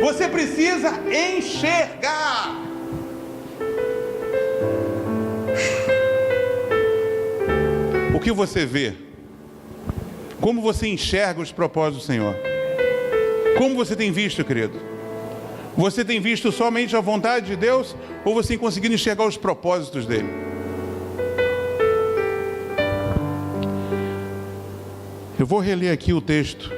Você precisa enxergar. O que você vê? Como você enxerga os propósitos do Senhor? Como você tem visto, querido? Você tem visto somente a vontade de Deus, ou você tem conseguido enxergar os propósitos dele? Eu vou reler aqui o texto.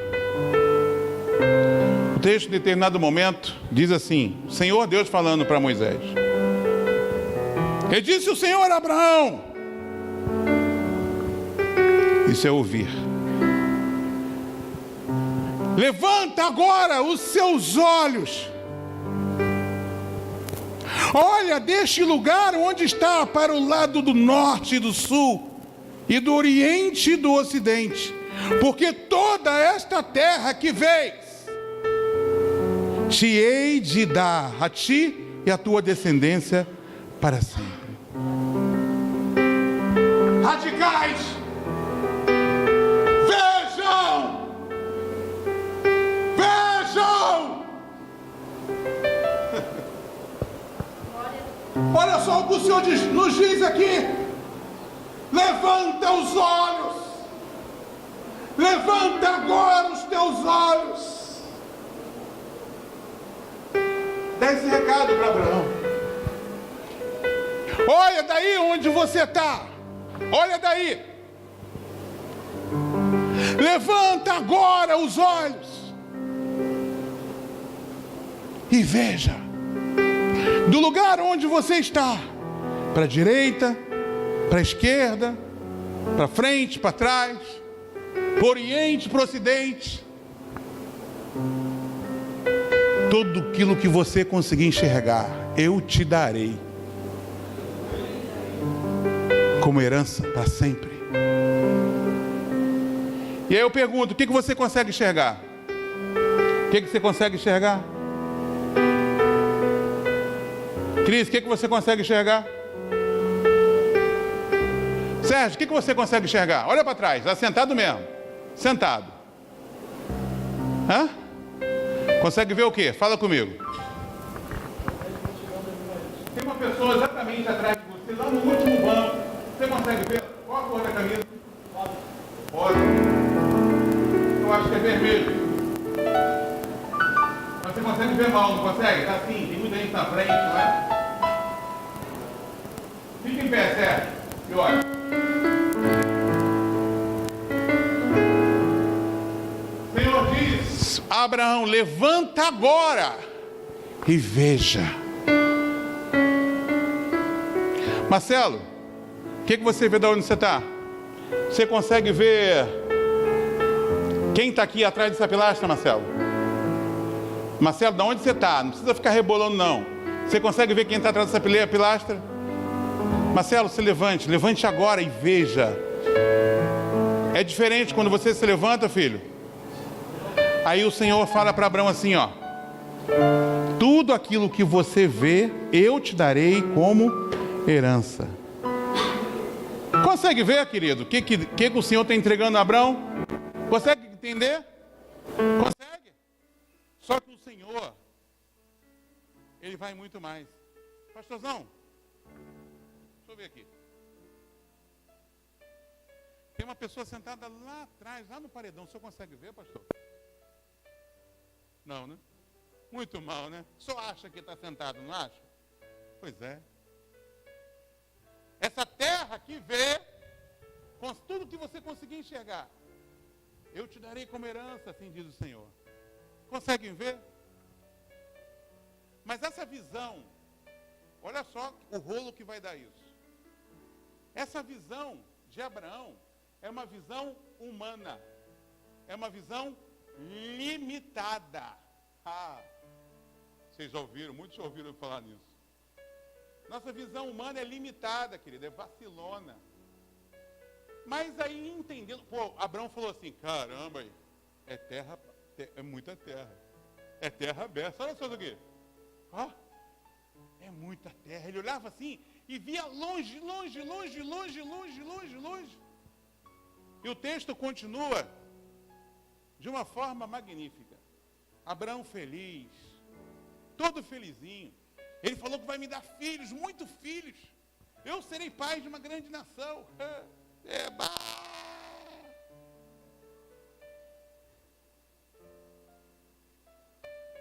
O texto, em determinado momento, diz assim: o Senhor Deus falando para Moisés. E disse o Senhor a Abraão: Isso é ouvir. Levanta agora os seus olhos. Olha deste lugar onde está para o lado do norte e do sul, e do oriente e do ocidente, porque toda esta terra que vês, te hei de dar a ti e a tua descendência para sempre. Radicais, vejam! Olha só o que o Senhor nos diz aqui. Levanta os olhos. Levanta agora os teus olhos. Dá esse recado para Abraão. Olha daí onde você está. Olha daí. Levanta agora os olhos. E veja. Do lugar onde você está, para a direita, para a esquerda, para frente, para trás, para o oriente, para o ocidente, tudo aquilo que você conseguir enxergar, eu te darei como herança para sempre. E aí eu pergunto, o que você consegue enxergar? O que você consegue enxergar? Cris, o que você consegue enxergar? Sérgio, o que você consegue enxergar? Olha para trás, está sentado mesmo. Sentado. Hã? Consegue ver o quê? Fala comigo. Tem uma pessoa exatamente atrás de você, lá no último banco. Você consegue ver? Qual a cor da camisa? Rosa. Eu acho que é vermelho. Mas você consegue ver mal, não consegue? Está assim, tem muita gente na frente, não é? Fica em pé, Sérgio. E olha. O Senhor diz a Abraão, levanta agora e veja. Marcelo, o que você vê de onde você está? Você consegue ver quem está aqui atrás dessa pilastra, Marcelo? Marcelo, de onde você está? Não precisa ficar rebolando, não. Você consegue ver quem está atrás dessa pilastra? Marcelo, se levante agora e veja. É diferente quando você se levanta, filho. Aí o Senhor fala para Abraão assim, ó. Tudo aquilo que você vê, eu te darei como herança. Consegue ver, querido, o que o Senhor está entregando a Abraão? Consegue entender? Consegue? Só que o Senhor, Ele vai muito mais. Pastorzão, deixa eu ver aqui. Tem uma pessoa sentada lá atrás, lá no paredão. O senhor consegue ver, pastor? Não, né? Muito mal, né? O senhor acha que está sentado, não acha? Pois é. Essa terra que vê, com tudo que você conseguir enxergar, eu te darei como herança, assim diz o Senhor. Conseguem ver? Mas essa visão, olha só o rolo que vai dar isso. Essa visão de Abraão é uma visão humana. É uma visão limitada. Ah, vocês já ouviram, muitos já ouviram falar nisso. Nossa visão humana é limitada, querida, é vacilona. Mas aí entendendo, Abraão falou assim, caramba, é terra, é muita terra. É terra aberta, olha só isso aqui. Ó, é muita terra. Ele olhava assim e via longe. E o texto continua de uma forma magnífica. Abraão feliz, todo felizinho. Ele falou que vai me dar filhos, muitos filhos. Eu serei pai de uma grande nação.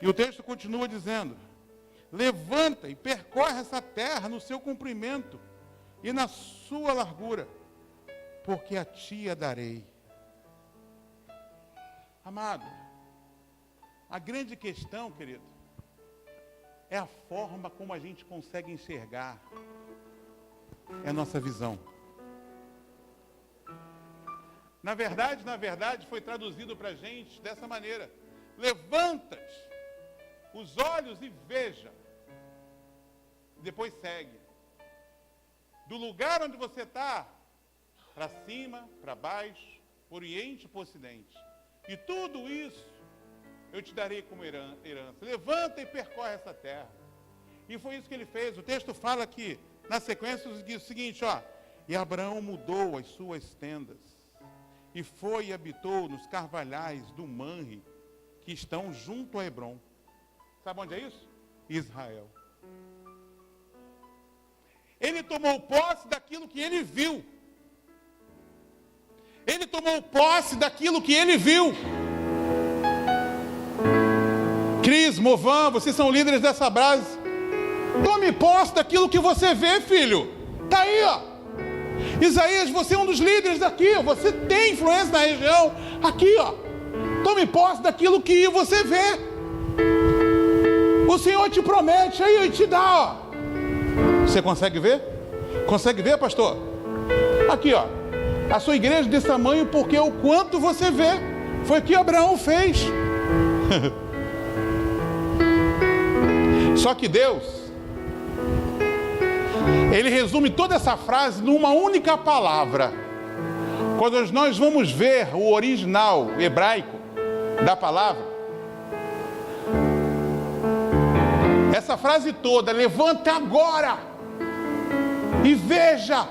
E o texto continua dizendo, levanta e percorre essa terra no seu comprimento e na sua largura, porque a ti a darei. Amado, a grande questão, querido, é a forma como a gente consegue enxergar. É a nossa visão. Na verdade, foi traduzido para a gente dessa maneira: levanta-te os olhos e veja. Depois segue. Do lugar onde você está, para cima, para baixo, para o oriente e para o ocidente. E tudo isso eu te darei como herança. Levanta e percorre essa terra. E foi isso que ele fez. O texto fala aqui, na sequência, diz o seguinte, ó. E Abraão mudou as suas tendas e foi e habitou nos carvalhais do Manre, que estão junto a Hebrom. Sabe onde é isso? Israel. Ele tomou posse daquilo que ele viu. Ele tomou posse daquilo que ele viu. Cris, Movan, vocês são líderes dessa base. Tome posse daquilo que você vê, filho. Está aí, ó. Isaías, você é um dos líderes daqui. Você tem influência na região. Aqui, ó. Tome posse daquilo que você vê. O Senhor te promete aí e te dá, ó. Você consegue ver? Consegue ver, pastor? Aqui, ó. A sua igreja desse tamanho porque o quanto você vê. Foi o que Abraão fez. Só que Deus, Ele resume toda essa frase numa única palavra. Quando nós vamos ver o original hebraico da palavra, essa frase toda, levanta agora e veja,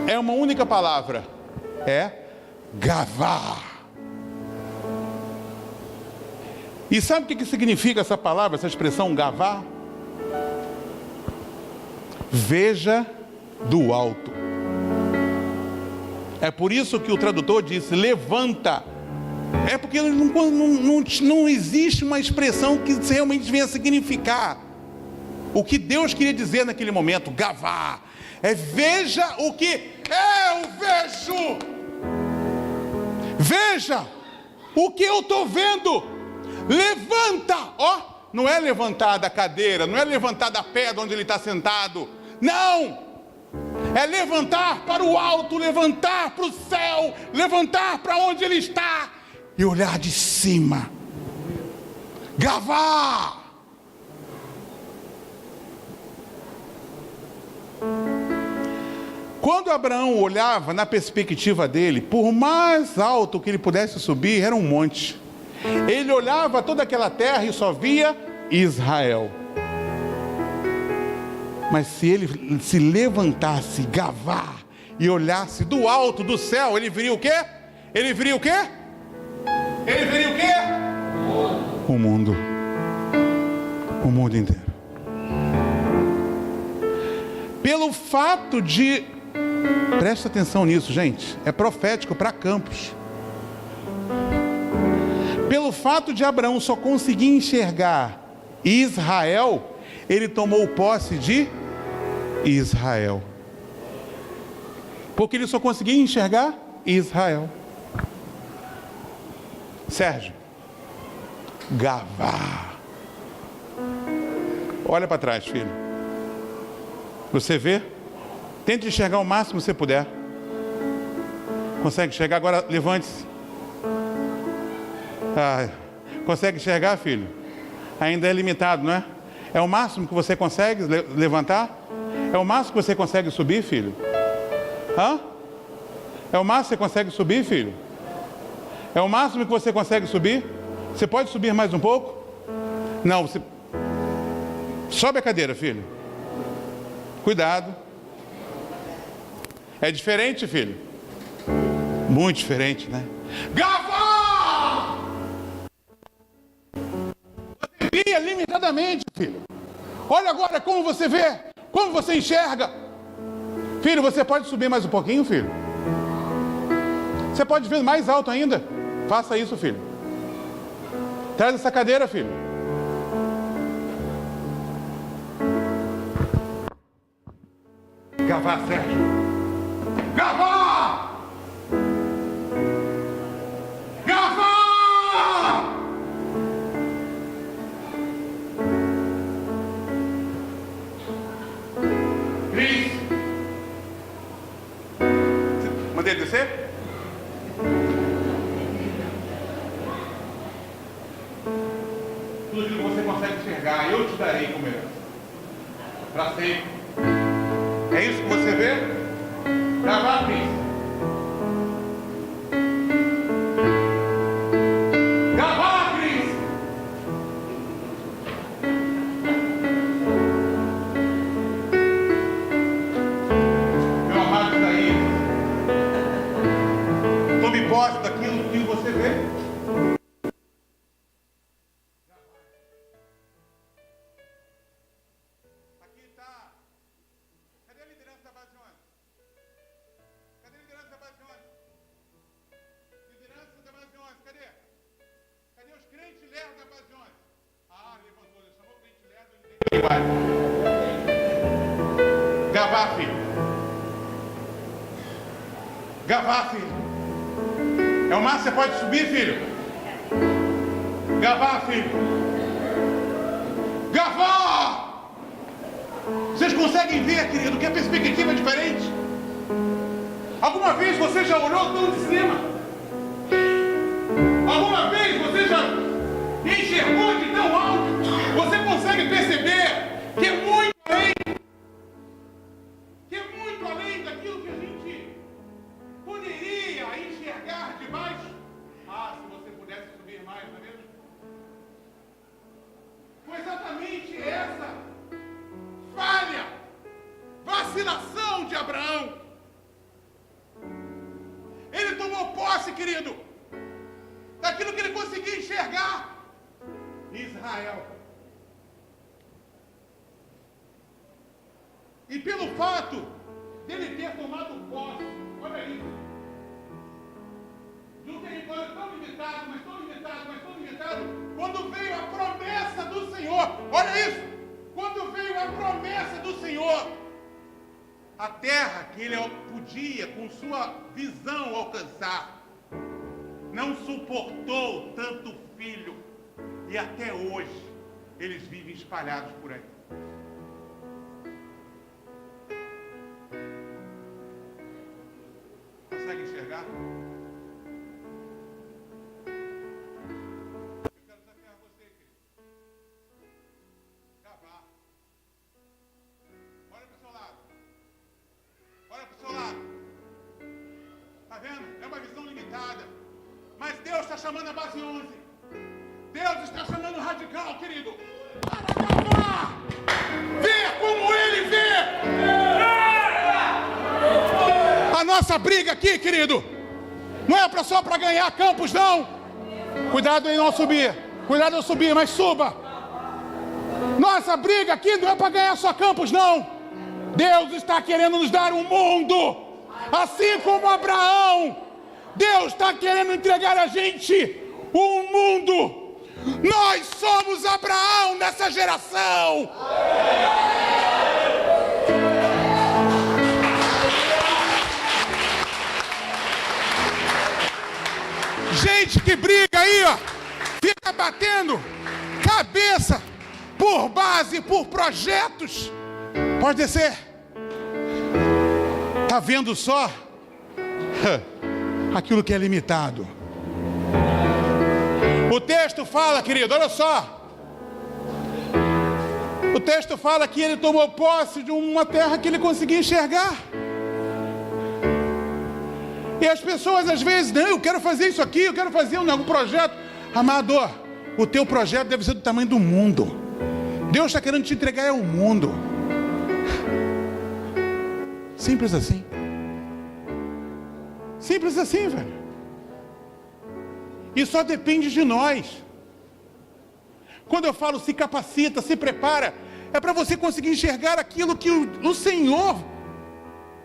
é uma única palavra, é gavá. E sabe o que significa essa palavra, essa expressão gavá? Veja do alto. É por isso que o tradutor disse levanta. É porque não existe uma expressão que realmente venha significar o que Deus queria dizer naquele momento. Gavá é veja o que eu vejo. Veja o que eu estou vendo. Levanta, ó, não é levantar da cadeira, não é levantar da pedra onde ele está sentado, não, é levantar para o alto, levantar para o céu, levantar para onde ele está e olhar de cima. Gavá. Quando Abraão olhava na perspectiva dele, por mais alto que ele pudesse subir, era um monte. Ele olhava toda aquela terra e só via Israel. Mas se ele se levantasse, gavar e olhasse do alto do céu, ele viria o quê? Ele viria o quê? Ele viria o quê? O mundo. O mundo inteiro. Pelo fato de... Presta atenção nisso, gente. É profético para Campos. Pelo fato de Abraão só conseguir enxergar Israel, ele tomou posse de Israel. Porque ele só conseguia enxergar Israel. Sérgio, gavá. Olha para trás, filho. Você vê? Tente enxergar o máximo que você puder. Consegue enxergar? Agora levante-se. Consegue enxergar, filho? Ainda é limitado, não é? É o máximo que você consegue levantar? É o máximo que você consegue subir, filho? Hã? É o máximo que você consegue subir, filho? É o máximo que você consegue subir? Você pode subir mais um pouco? Não, você... Sobe a cadeira, filho. Cuidado. É diferente, filho? Muito diferente, né? Gavá! Você via limitadamente, filho. Olha agora como você vê, como você enxerga. Filho, você pode subir mais um pouquinho, filho? Você pode ver mais alto ainda? Faça isso, filho. Traz essa cadeira, filho. Gavá, Sérgio. Gavá! Gavá! Cris. Mandei ele descer? te darei como herança. Para sempre. É isso que você vê? Gavá, príncipe. Gavá, príncipe. Meu amado Isaías, tome posse daquilo que você vê. Gavá, filho. Gavá, filho. É o mar, você pode subir, filho. Gavá, filho. Gavá! Vocês conseguem ver, querido, que a perspectiva é diferente? Alguma vez você já olhou tão de cima? Alguma vez você já enxergou de tão alto? Você consegue perceber que é muito além daquilo que a gente poderia enxergar de baixo? Ah, se você pudesse subir mais, não é mesmo? Foi exatamente essa falha, vacilação de Abraão. Ele tomou posse, querido, daquilo que ele conseguia enxergar em Israel. E pelo fato dele ter tomado posse, olha isso, de um território tão limitado, mas tão limitado, mas tão limitado, quando veio a promessa do Senhor, olha isso, quando veio a promessa do Senhor, a terra que ele podia, com sua visão, alcançar, não suportou tanto filho, e até hoje eles vivem espalhados por aí. Consegue enxergar? Eu quero desafiar você, querido. Gavá. Olha para o seu lado. Olha para o seu lado. Está vendo? É uma visão limitada. Mas Deus está chamando a base 11. Deus está chamando o radical, querido. Para Gavá! Ver como ele vê! A nossa briga aqui, querido, não é só para ganhar campos, não. Cuidado em não subir. Cuidado em não subir, mas suba. Nossa briga aqui não é para ganhar só campos, não. Deus está querendo nos dar um mundo. Assim como Abraão, Deus está querendo entregar a gente um mundo. Nós somos Abraão nessa geração. Gente que briga aí, ó, fica batendo cabeça por base, por projetos. Pode descer. Tá vendo só aquilo que é limitado. O texto fala, querido, olha só. O texto fala que ele tomou posse de uma terra que ele conseguia enxergar. E as pessoas às vezes, não, eu quero fazer isso aqui, eu quero fazer um projeto. Amado, o teu projeto deve ser do tamanho do mundo. Deus está querendo te entregar ao mundo. Simples assim. Simples assim, velho. E só depende de nós. Quando eu falo se capacita, se prepara, é para você conseguir enxergar aquilo que o Senhor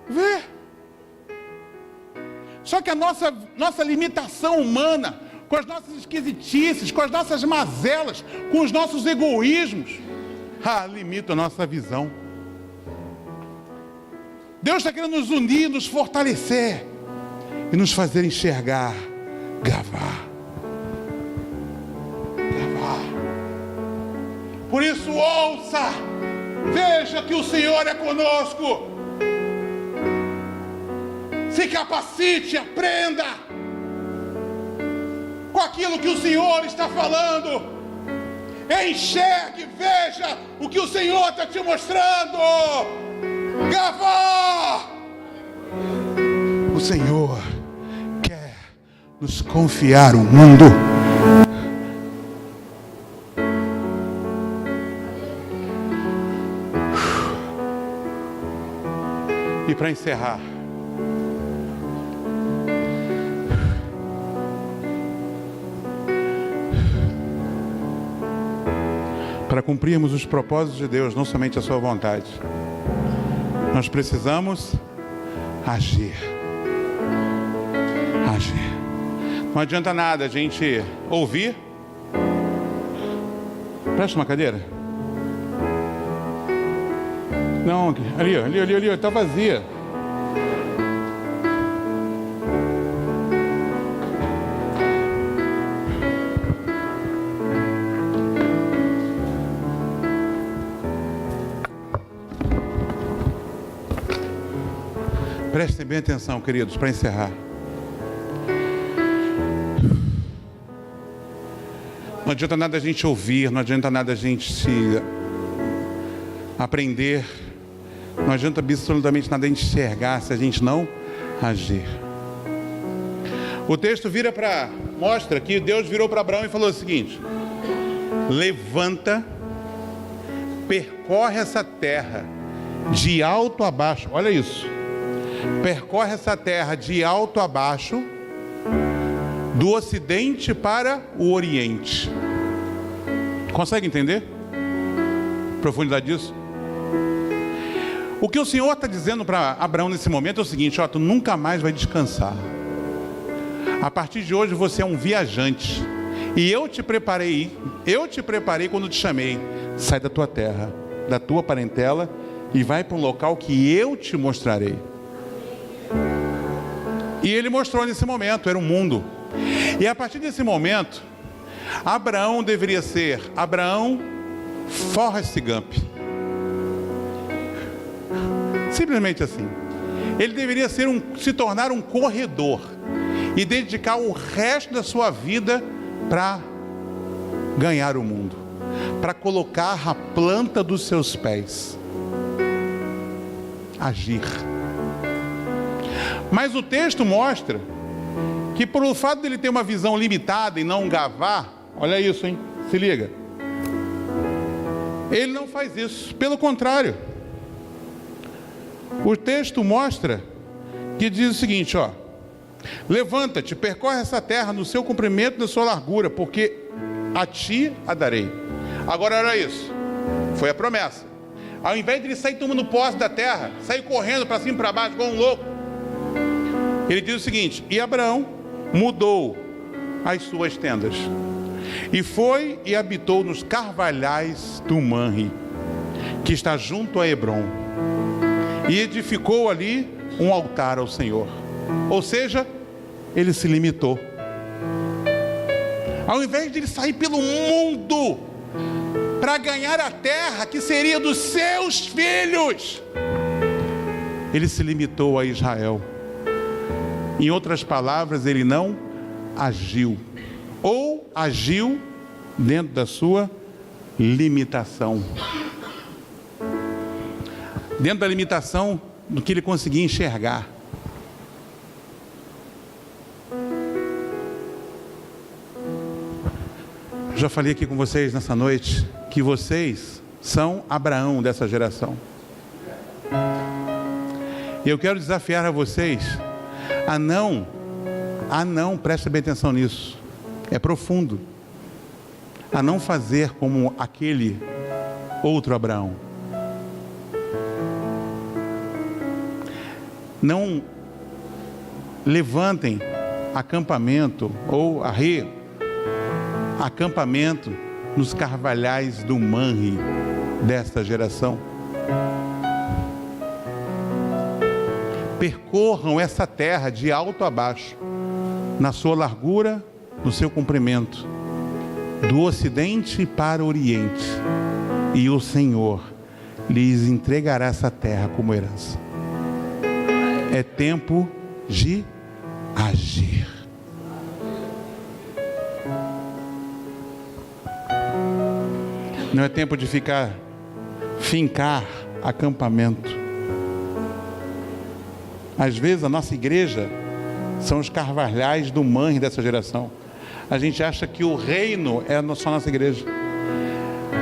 vê. Só que a nossa limitação humana, com as nossas esquisitices, com as nossas mazelas, com os nossos egoísmos, limita a nossa visão. Deus está querendo nos unir, nos fortalecer e nos fazer enxergar. Gavá. Por isso ouça, veja que o Senhor é conosco. Se capacite, aprenda com aquilo que o Senhor está falando. Enxergue, veja o que o Senhor está te mostrando. Gavó! O Senhor quer nos confiar o mundo. E para encerrar, para cumprirmos os propósitos de Deus, não somente a sua vontade, nós precisamos agir. Agir. Não adianta nada a gente ouvir. Presta uma cadeira. Não, ali, está vazia. Prestem bem atenção, queridos, para encerrar. Não adianta nada a gente ouvir, não adianta nada a gente se aprender, não adianta absolutamente nada a gente enxergar se a gente não agir. O texto mostra que Deus virou para Abraão e falou o seguinte: levanta, percorre essa terra de alto a baixo. Olha isso. Percorre essa terra de alto a baixo, do ocidente para o oriente. Consegue entender a profundidade disso? O que o Senhor está dizendo para Abraão nesse momento é o seguinte: tu nunca mais vai descansar. A partir de hoje você é um viajante. E eu te preparei quando te chamei. Sai da tua terra, da tua parentela, e vai para um local que eu te mostrarei. E ele mostrou nesse momento, era um mundo. E a partir desse momento, Abraão deveria ser Abraão Forrest Gump. Simplesmente assim. Ele deveria se tornar um corredor e dedicar o resto da sua vida para ganhar o mundo, para colocar a planta dos seus pés. Agir. Mas o texto mostra que por o fato dele ter uma visão limitada e não gavar, olha isso, hein? Se liga. Ele não faz isso, pelo contrário. O texto mostra que diz o seguinte, levanta-te, percorre essa terra no seu comprimento e na sua largura, porque a ti a darei. Agora era isso, foi a promessa. Ao invés de ele sair tomando posse da terra, sair correndo para cima e para baixo igual um louco, ele diz o seguinte: e Abraão mudou as suas tendas, e foi e habitou nos carvalhais do Manre, que está junto a Hebrom, e edificou ali um altar ao Senhor. Ou seja, ele se limitou. Ao invés de ele sair pelo mundo para ganhar a terra que seria dos seus filhos, ele se limitou a Israel. Em outras palavras, ele não agiu, ou agiu dentro da sua limitação, dentro da limitação do que ele conseguia enxergar. Já falei aqui com vocês nessa noite que vocês são Abraão dessa geração. E eu quero desafiar a vocês a não, preste bem atenção nisso, é profundo, a não fazer como aquele outro Abraão. Não levantem acampamento ou acampamento nos carvalhais do Manre desta geração. Percorram essa terra de alto a baixo, na sua largura, no seu comprimento, do ocidente para o oriente, e o Senhor lhes entregará essa terra como herança. É tempo de agir. Não é tempo de fincar acampamento. Às vezes a nossa igreja são os carvalhais do manre dessa geração. A gente acha que o reino é só nossa igreja.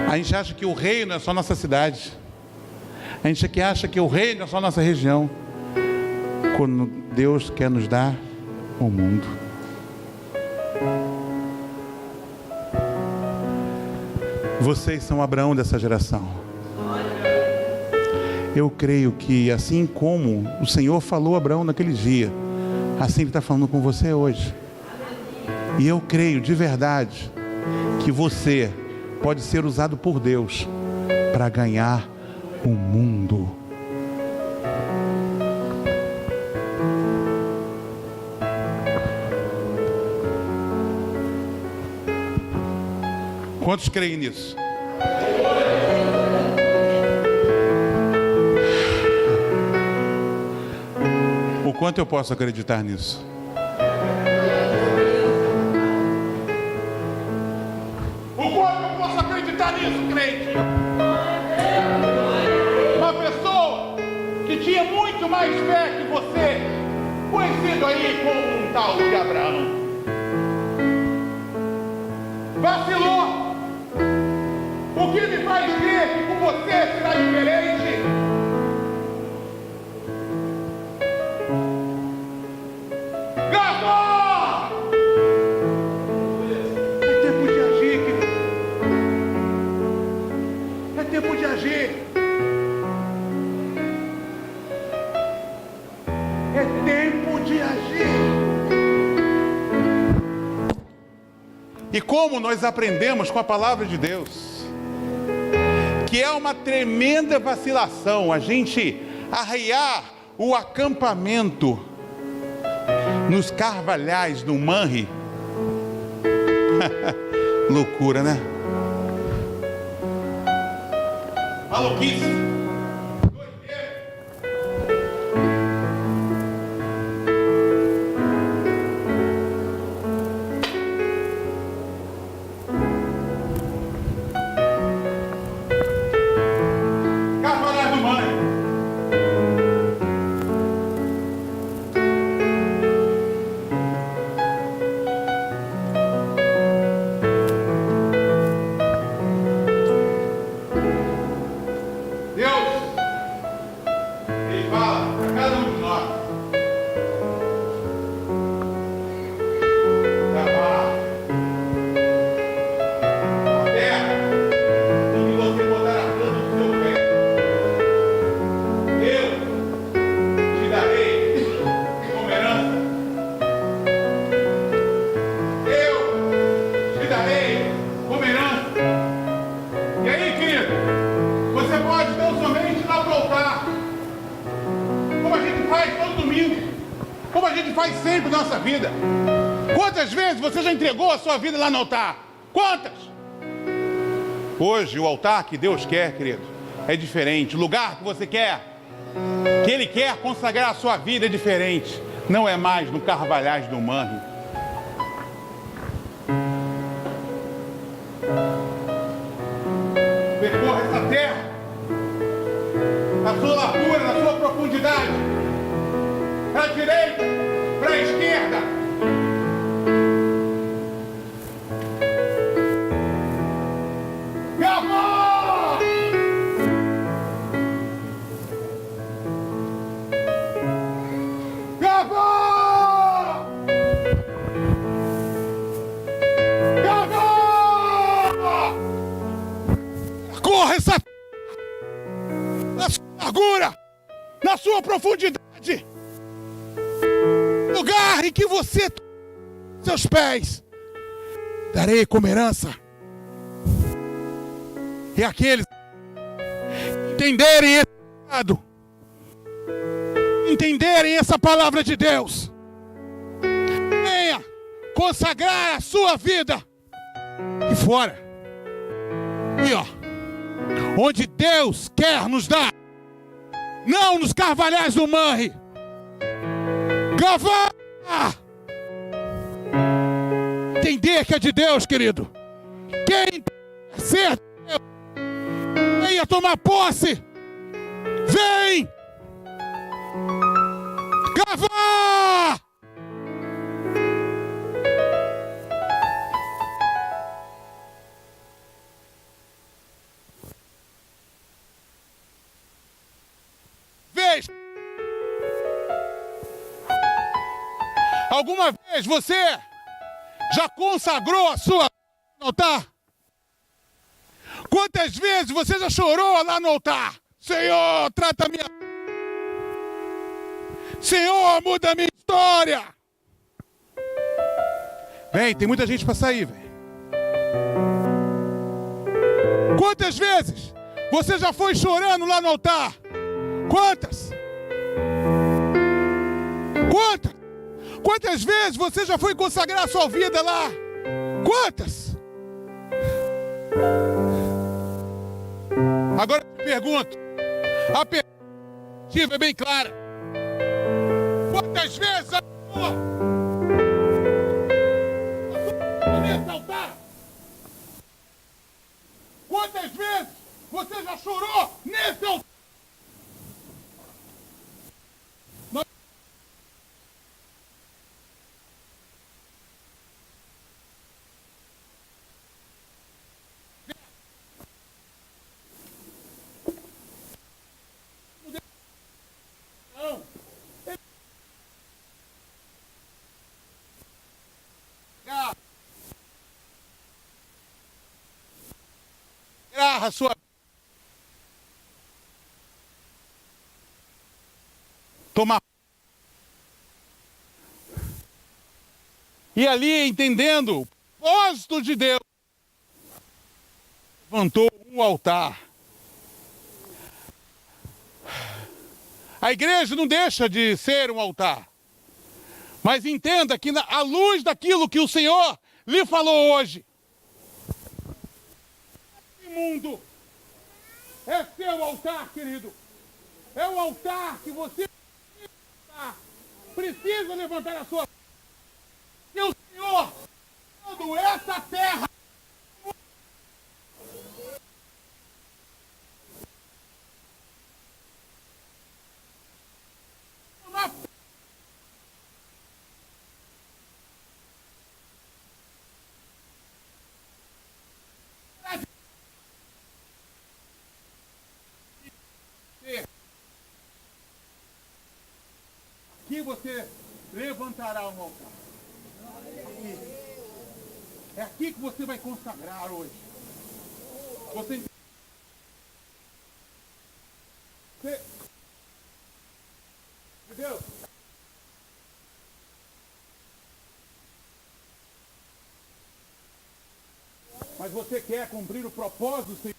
A gente acha que o reino é só nossa cidade. A gente acha que o reino é só nossa região. Quando Deus quer nos dar o mundo. Vocês são Abraão dessa geração. Eu creio que assim como o Senhor falou a Abraão naquele dia, assim Ele está falando com você hoje. E eu creio de verdade que você pode ser usado por Deus para ganhar o mundo. Quantos creem nisso? O quanto eu posso acreditar nisso? O quanto eu posso acreditar nisso, crente? Uma pessoa que tinha muito mais fé que você, conhecido aí como um tal de Abraão, vacilou. O que me faz crer que com você será diferente? Gravou! É tempo de agir, querido. É tempo de agir. É tempo de agir. E como nós aprendemos com a palavra de Deus, que é uma tremenda vacilação a gente arrear o acampamento nos carvalhais do manre. Loucura, né? Maluquice. Como a gente faz sempre na nossa vida. Quantas vezes você já entregou a sua vida lá no altar? Quantas? Hoje o altar que Deus quer, querido, é diferente. O lugar que você quer, que Ele quer consagrar a sua vida é diferente. Não é mais no carvalhais do manre. Percorra essa terra, na sua largura, na sua profundidade, para a direita, para a esquerda. Gravou! Gravou! Gravou! Corra essa na sua largura, na sua profundidade, lugar em que você seus pés darei como herança. E aqueles entenderem esse recado, entenderem essa palavra de Deus, venha consagrar a sua vida e fora. E ó, onde Deus quer nos dar, não nos carvalhais do manre. Gravar! Entender que é de Deus, querido. Quem quer ser de Deus Venha tomar posse. Vem. Cavar. Vez. Alguma vez você já consagrou a sua no altar? Quantas vezes você já chorou lá no altar? Senhor, trata minha... Senhor, muda a minha história. Vem, tem muita gente para sair, velho. Quantas vezes você já foi chorando lá no altar? Quantas? Quantas? Quantas vezes você já foi consagrar a sua vida lá? Quantas? Agora eu te pergunto, a perspectiva é bem clara. Quantas vezes a pessoa nesse altar? Quantas vezes você já chorou nesse altar? A sua tomar e ali entendendo o propósito de Deus, levantou um altar. A igreja não deixa de ser um altar, mas entenda que à luz daquilo que o Senhor lhe falou hoje, mundo é seu altar, querido. É o altar que você precisa levantar a sua. E o Senhor, dando essa terra, aqui você levantará um altar. Aqui. É aqui que você vai consagrar hoje. Você entendeu? Mas você quer cumprir o propósito do Senhor?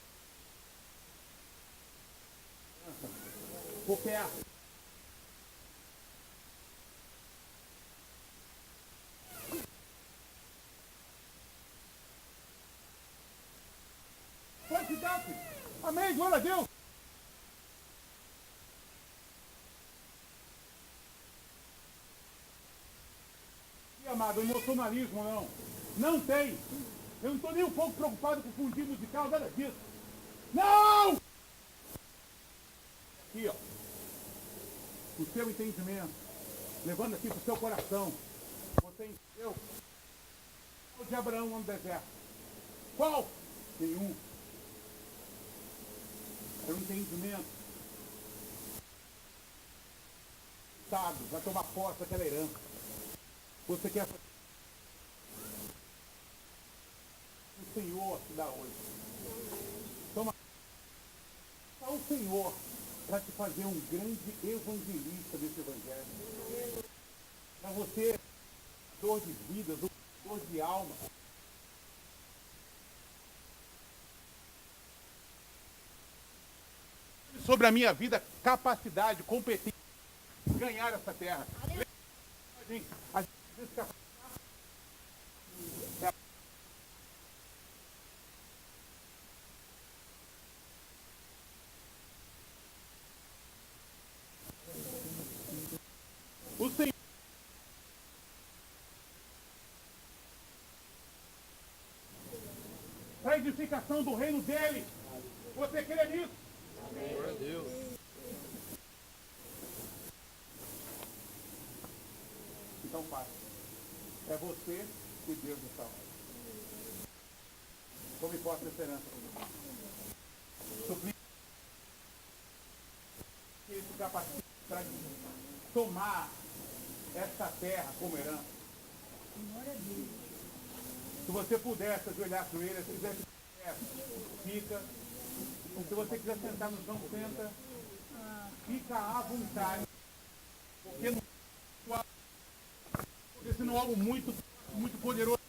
Porque é amém, glória a Deus. E, amado, emocionalismo não. Não tem. Eu não estou nem um pouco preocupado com o fundinho musical, nada disso. Não! Aqui, ó. O seu entendimento. Levando aqui para o seu coração. Você entendeu? O de Abraão no deserto. Qual? Nenhum. Era um entendimento. Estado, vai tomar posse daquela herança. Você quer fazer. O Senhor te dá hoje. Toma. O Senhor para te fazer um grande evangelista desse evangelho. Para você, dor de vida, dor de alma. Sobre a minha vida, capacidade, competência de ganhar essa terra. A gente o Senhor para a edificação do reino dele. Você crê nisso? Glória a Deus. Então faça. É você e Deus está. Tome posse dessa herança. Suplique que isso capacite para tomar essa terra como herança. Se você puder se ajoelhar com ele, se quiser fica. Se você quiser sentar no chão, senta. Fica à vontade. Porque não acontecendo algo muito, muito poderoso.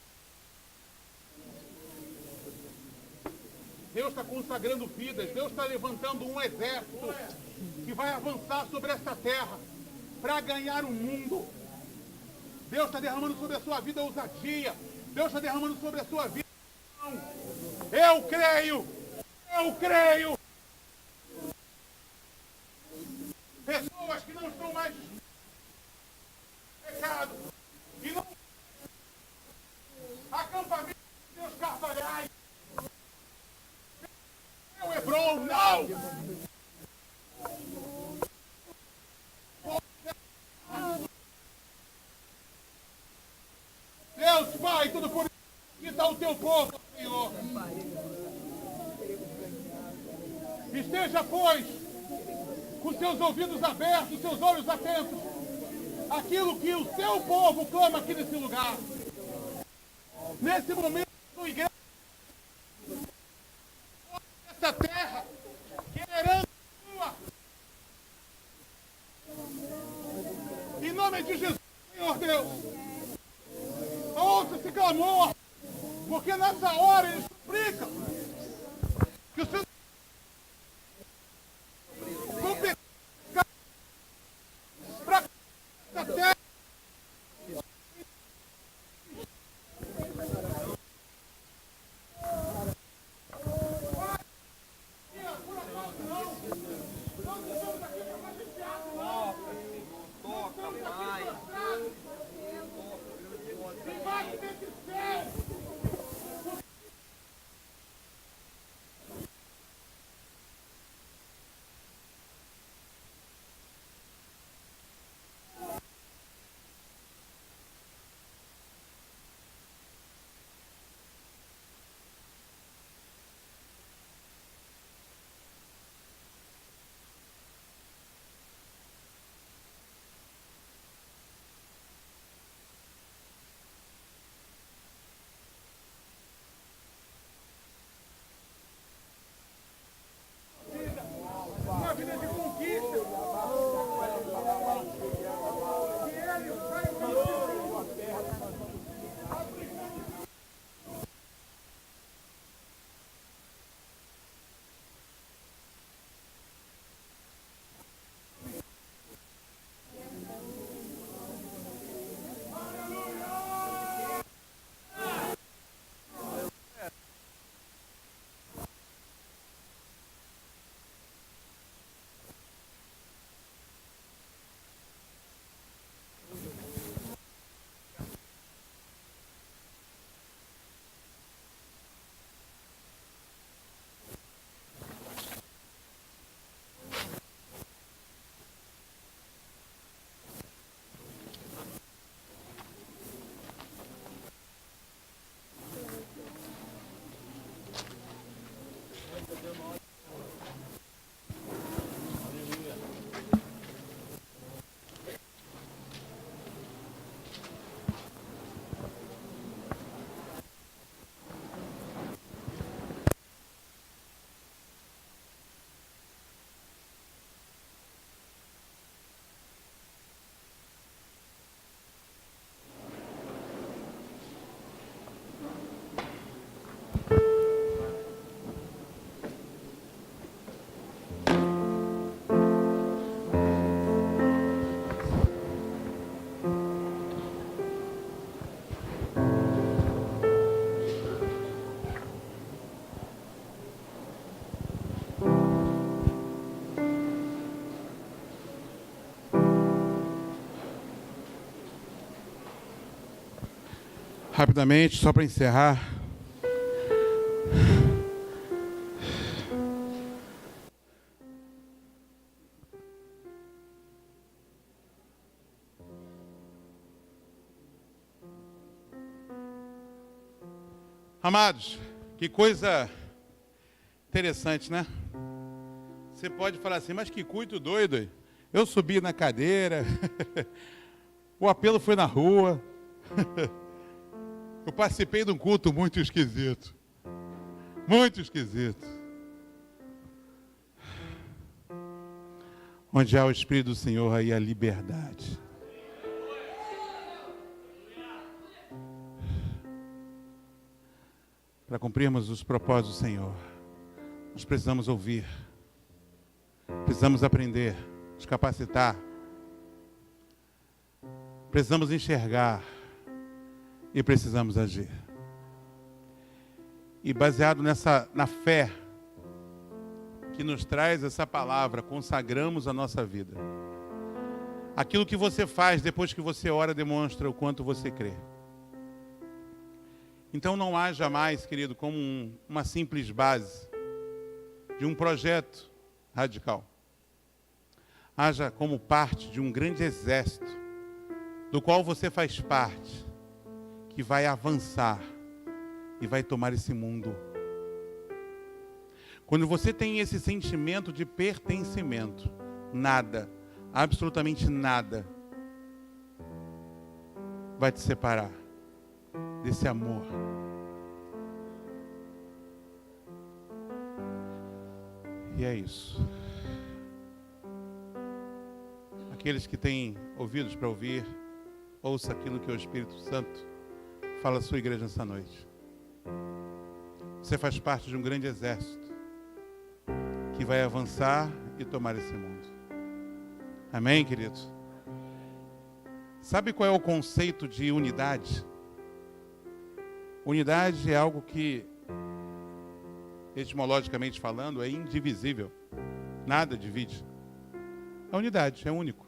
Deus está consagrando vidas. Deus está levantando um exército que vai avançar sobre essa terra para ganhar o mundo. Deus está derramando sobre a sua vida ousadia. Deus está derramando sobre a sua vida. Eu creio. Eu creio. Pessoas que não estão mais pecado. E não acampamento de Deus Carvalhais. O Hebron, não! Deus, Pai, tudo por que está o teu povo, Senhor. Esteja, pois, com seus ouvidos abertos, seus olhos atentos, aquilo que o seu povo clama aqui nesse lugar. Nesse momento, sua igreja, essa terra, que é herança sua. Em nome de Jesus, Senhor Deus, ouça esse clamor, porque nessa hora ele suplica que o Senhor para essa terra. Uma vida de conquista. Rapidamente, só para encerrar. Amados, que coisa interessante, né? Você pode falar assim, mas que culto doido aí. Eu subi na cadeira, o apelo foi na rua, eu participei de um culto muito esquisito. Muito esquisito. Onde há o Espírito do Senhor, aí a liberdade. Para cumprirmos os propósitos do Senhor, nós precisamos ouvir, precisamos aprender, nos capacitar, precisamos enxergar e precisamos agir. E baseado na fé que nos traz essa palavra, consagramos a nossa vida. Aquilo que você faz depois que você ora demonstra o quanto você crê. Então não haja mais, querido, como uma simples base de um projeto radical. Haja como parte de um grande exército, do qual você faz parte, que vai avançar e vai tomar esse mundo. Quando você tem esse sentimento de pertencimento, nada, absolutamente nada, vai te separar desse amor. E é isso. Aqueles que têm ouvidos para ouvir, ouça aquilo que o Espírito Santo fala à sua igreja nessa noite. Você faz parte de um grande exército que vai avançar e tomar esse mundo. Amém, queridos? Sabe qual é o conceito de unidade? Unidade é algo que, etimologicamente falando, é indivisível. Nada divide. É unidade, é único.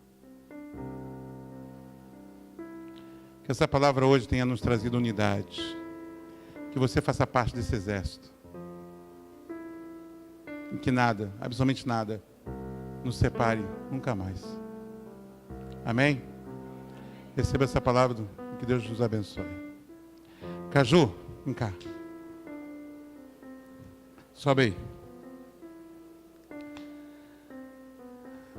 Que essa palavra hoje tenha nos trazido unidade. Que você faça parte desse exército. Em que nada, absolutamente nada, nos separe nunca mais. Amém? Receba essa palavra e que Deus nos abençoe. Caju, vem cá. Sobe aí.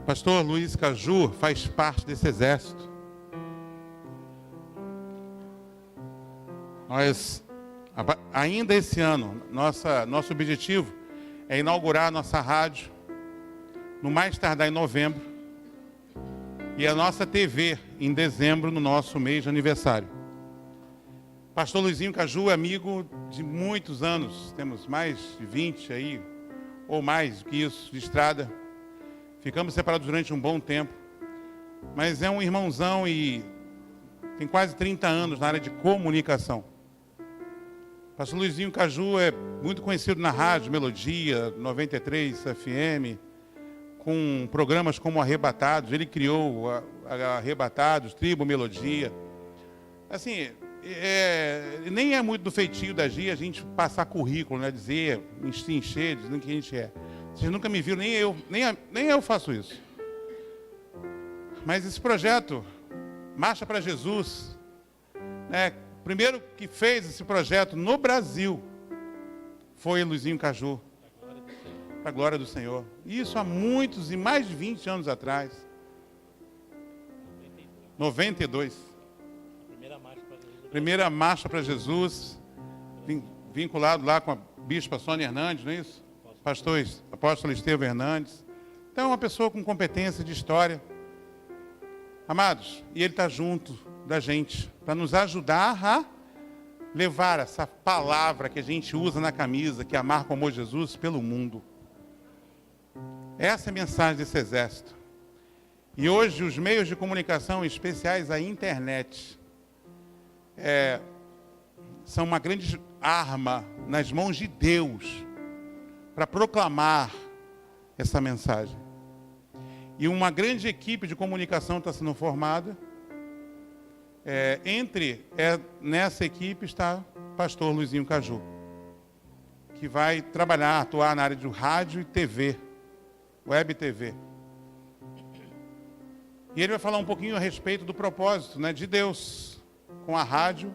Pastor Luiz Caju faz parte desse exército. Nós, ainda esse ano, nosso objetivo é inaugurar a nossa rádio, no mais tardar em novembro, e a nossa TV em dezembro, no nosso mês de aniversário. Pastor Luizinho Caju é amigo de muitos anos, temos mais de 20 aí, ou mais do que isso, de estrada. Ficamos separados durante um bom tempo, mas é um irmãozão e tem quase 30 anos na área de comunicação. Pastor Luizinho Caju é muito conhecido na rádio Melodia, 93 FM, com programas como Arrebatados. Ele criou Arrebatados, Tribo Melodia. Assim, nem é muito do feitio da Gia a gente passar currículo, né? Dizer, se encher, dizendo que a gente é. Vocês nunca me viram, nem eu faço isso. Mas esse projeto, Marcha para Jesus, né? O primeiro que fez esse projeto no Brasil foi Luizinho Caju. Para a glória do Senhor. Isso há muitos e mais de 20 anos atrás. 92. Primeira marcha para Jesus, vinculado lá com a bispa Sônia Hernandes, não é isso? Apóstolo Estevão Hernandes. Então é uma pessoa com competência de história. Amados, e ele está junto da gente, para nos ajudar a levar essa palavra que a gente usa na camisa, que é amar como Jesus, pelo mundo. Essa é a mensagem desse exército. E hoje os meios de comunicação, especiais a internet, são uma grande arma nas mãos de Deus para proclamar essa mensagem. E uma grande equipe de comunicação está sendo formada. Nessa equipe está o pastor Luizinho Caju, que vai atuar na área de rádio e TV, web TV. E ele vai falar um pouquinho a respeito do propósito, né, de Deus com a rádio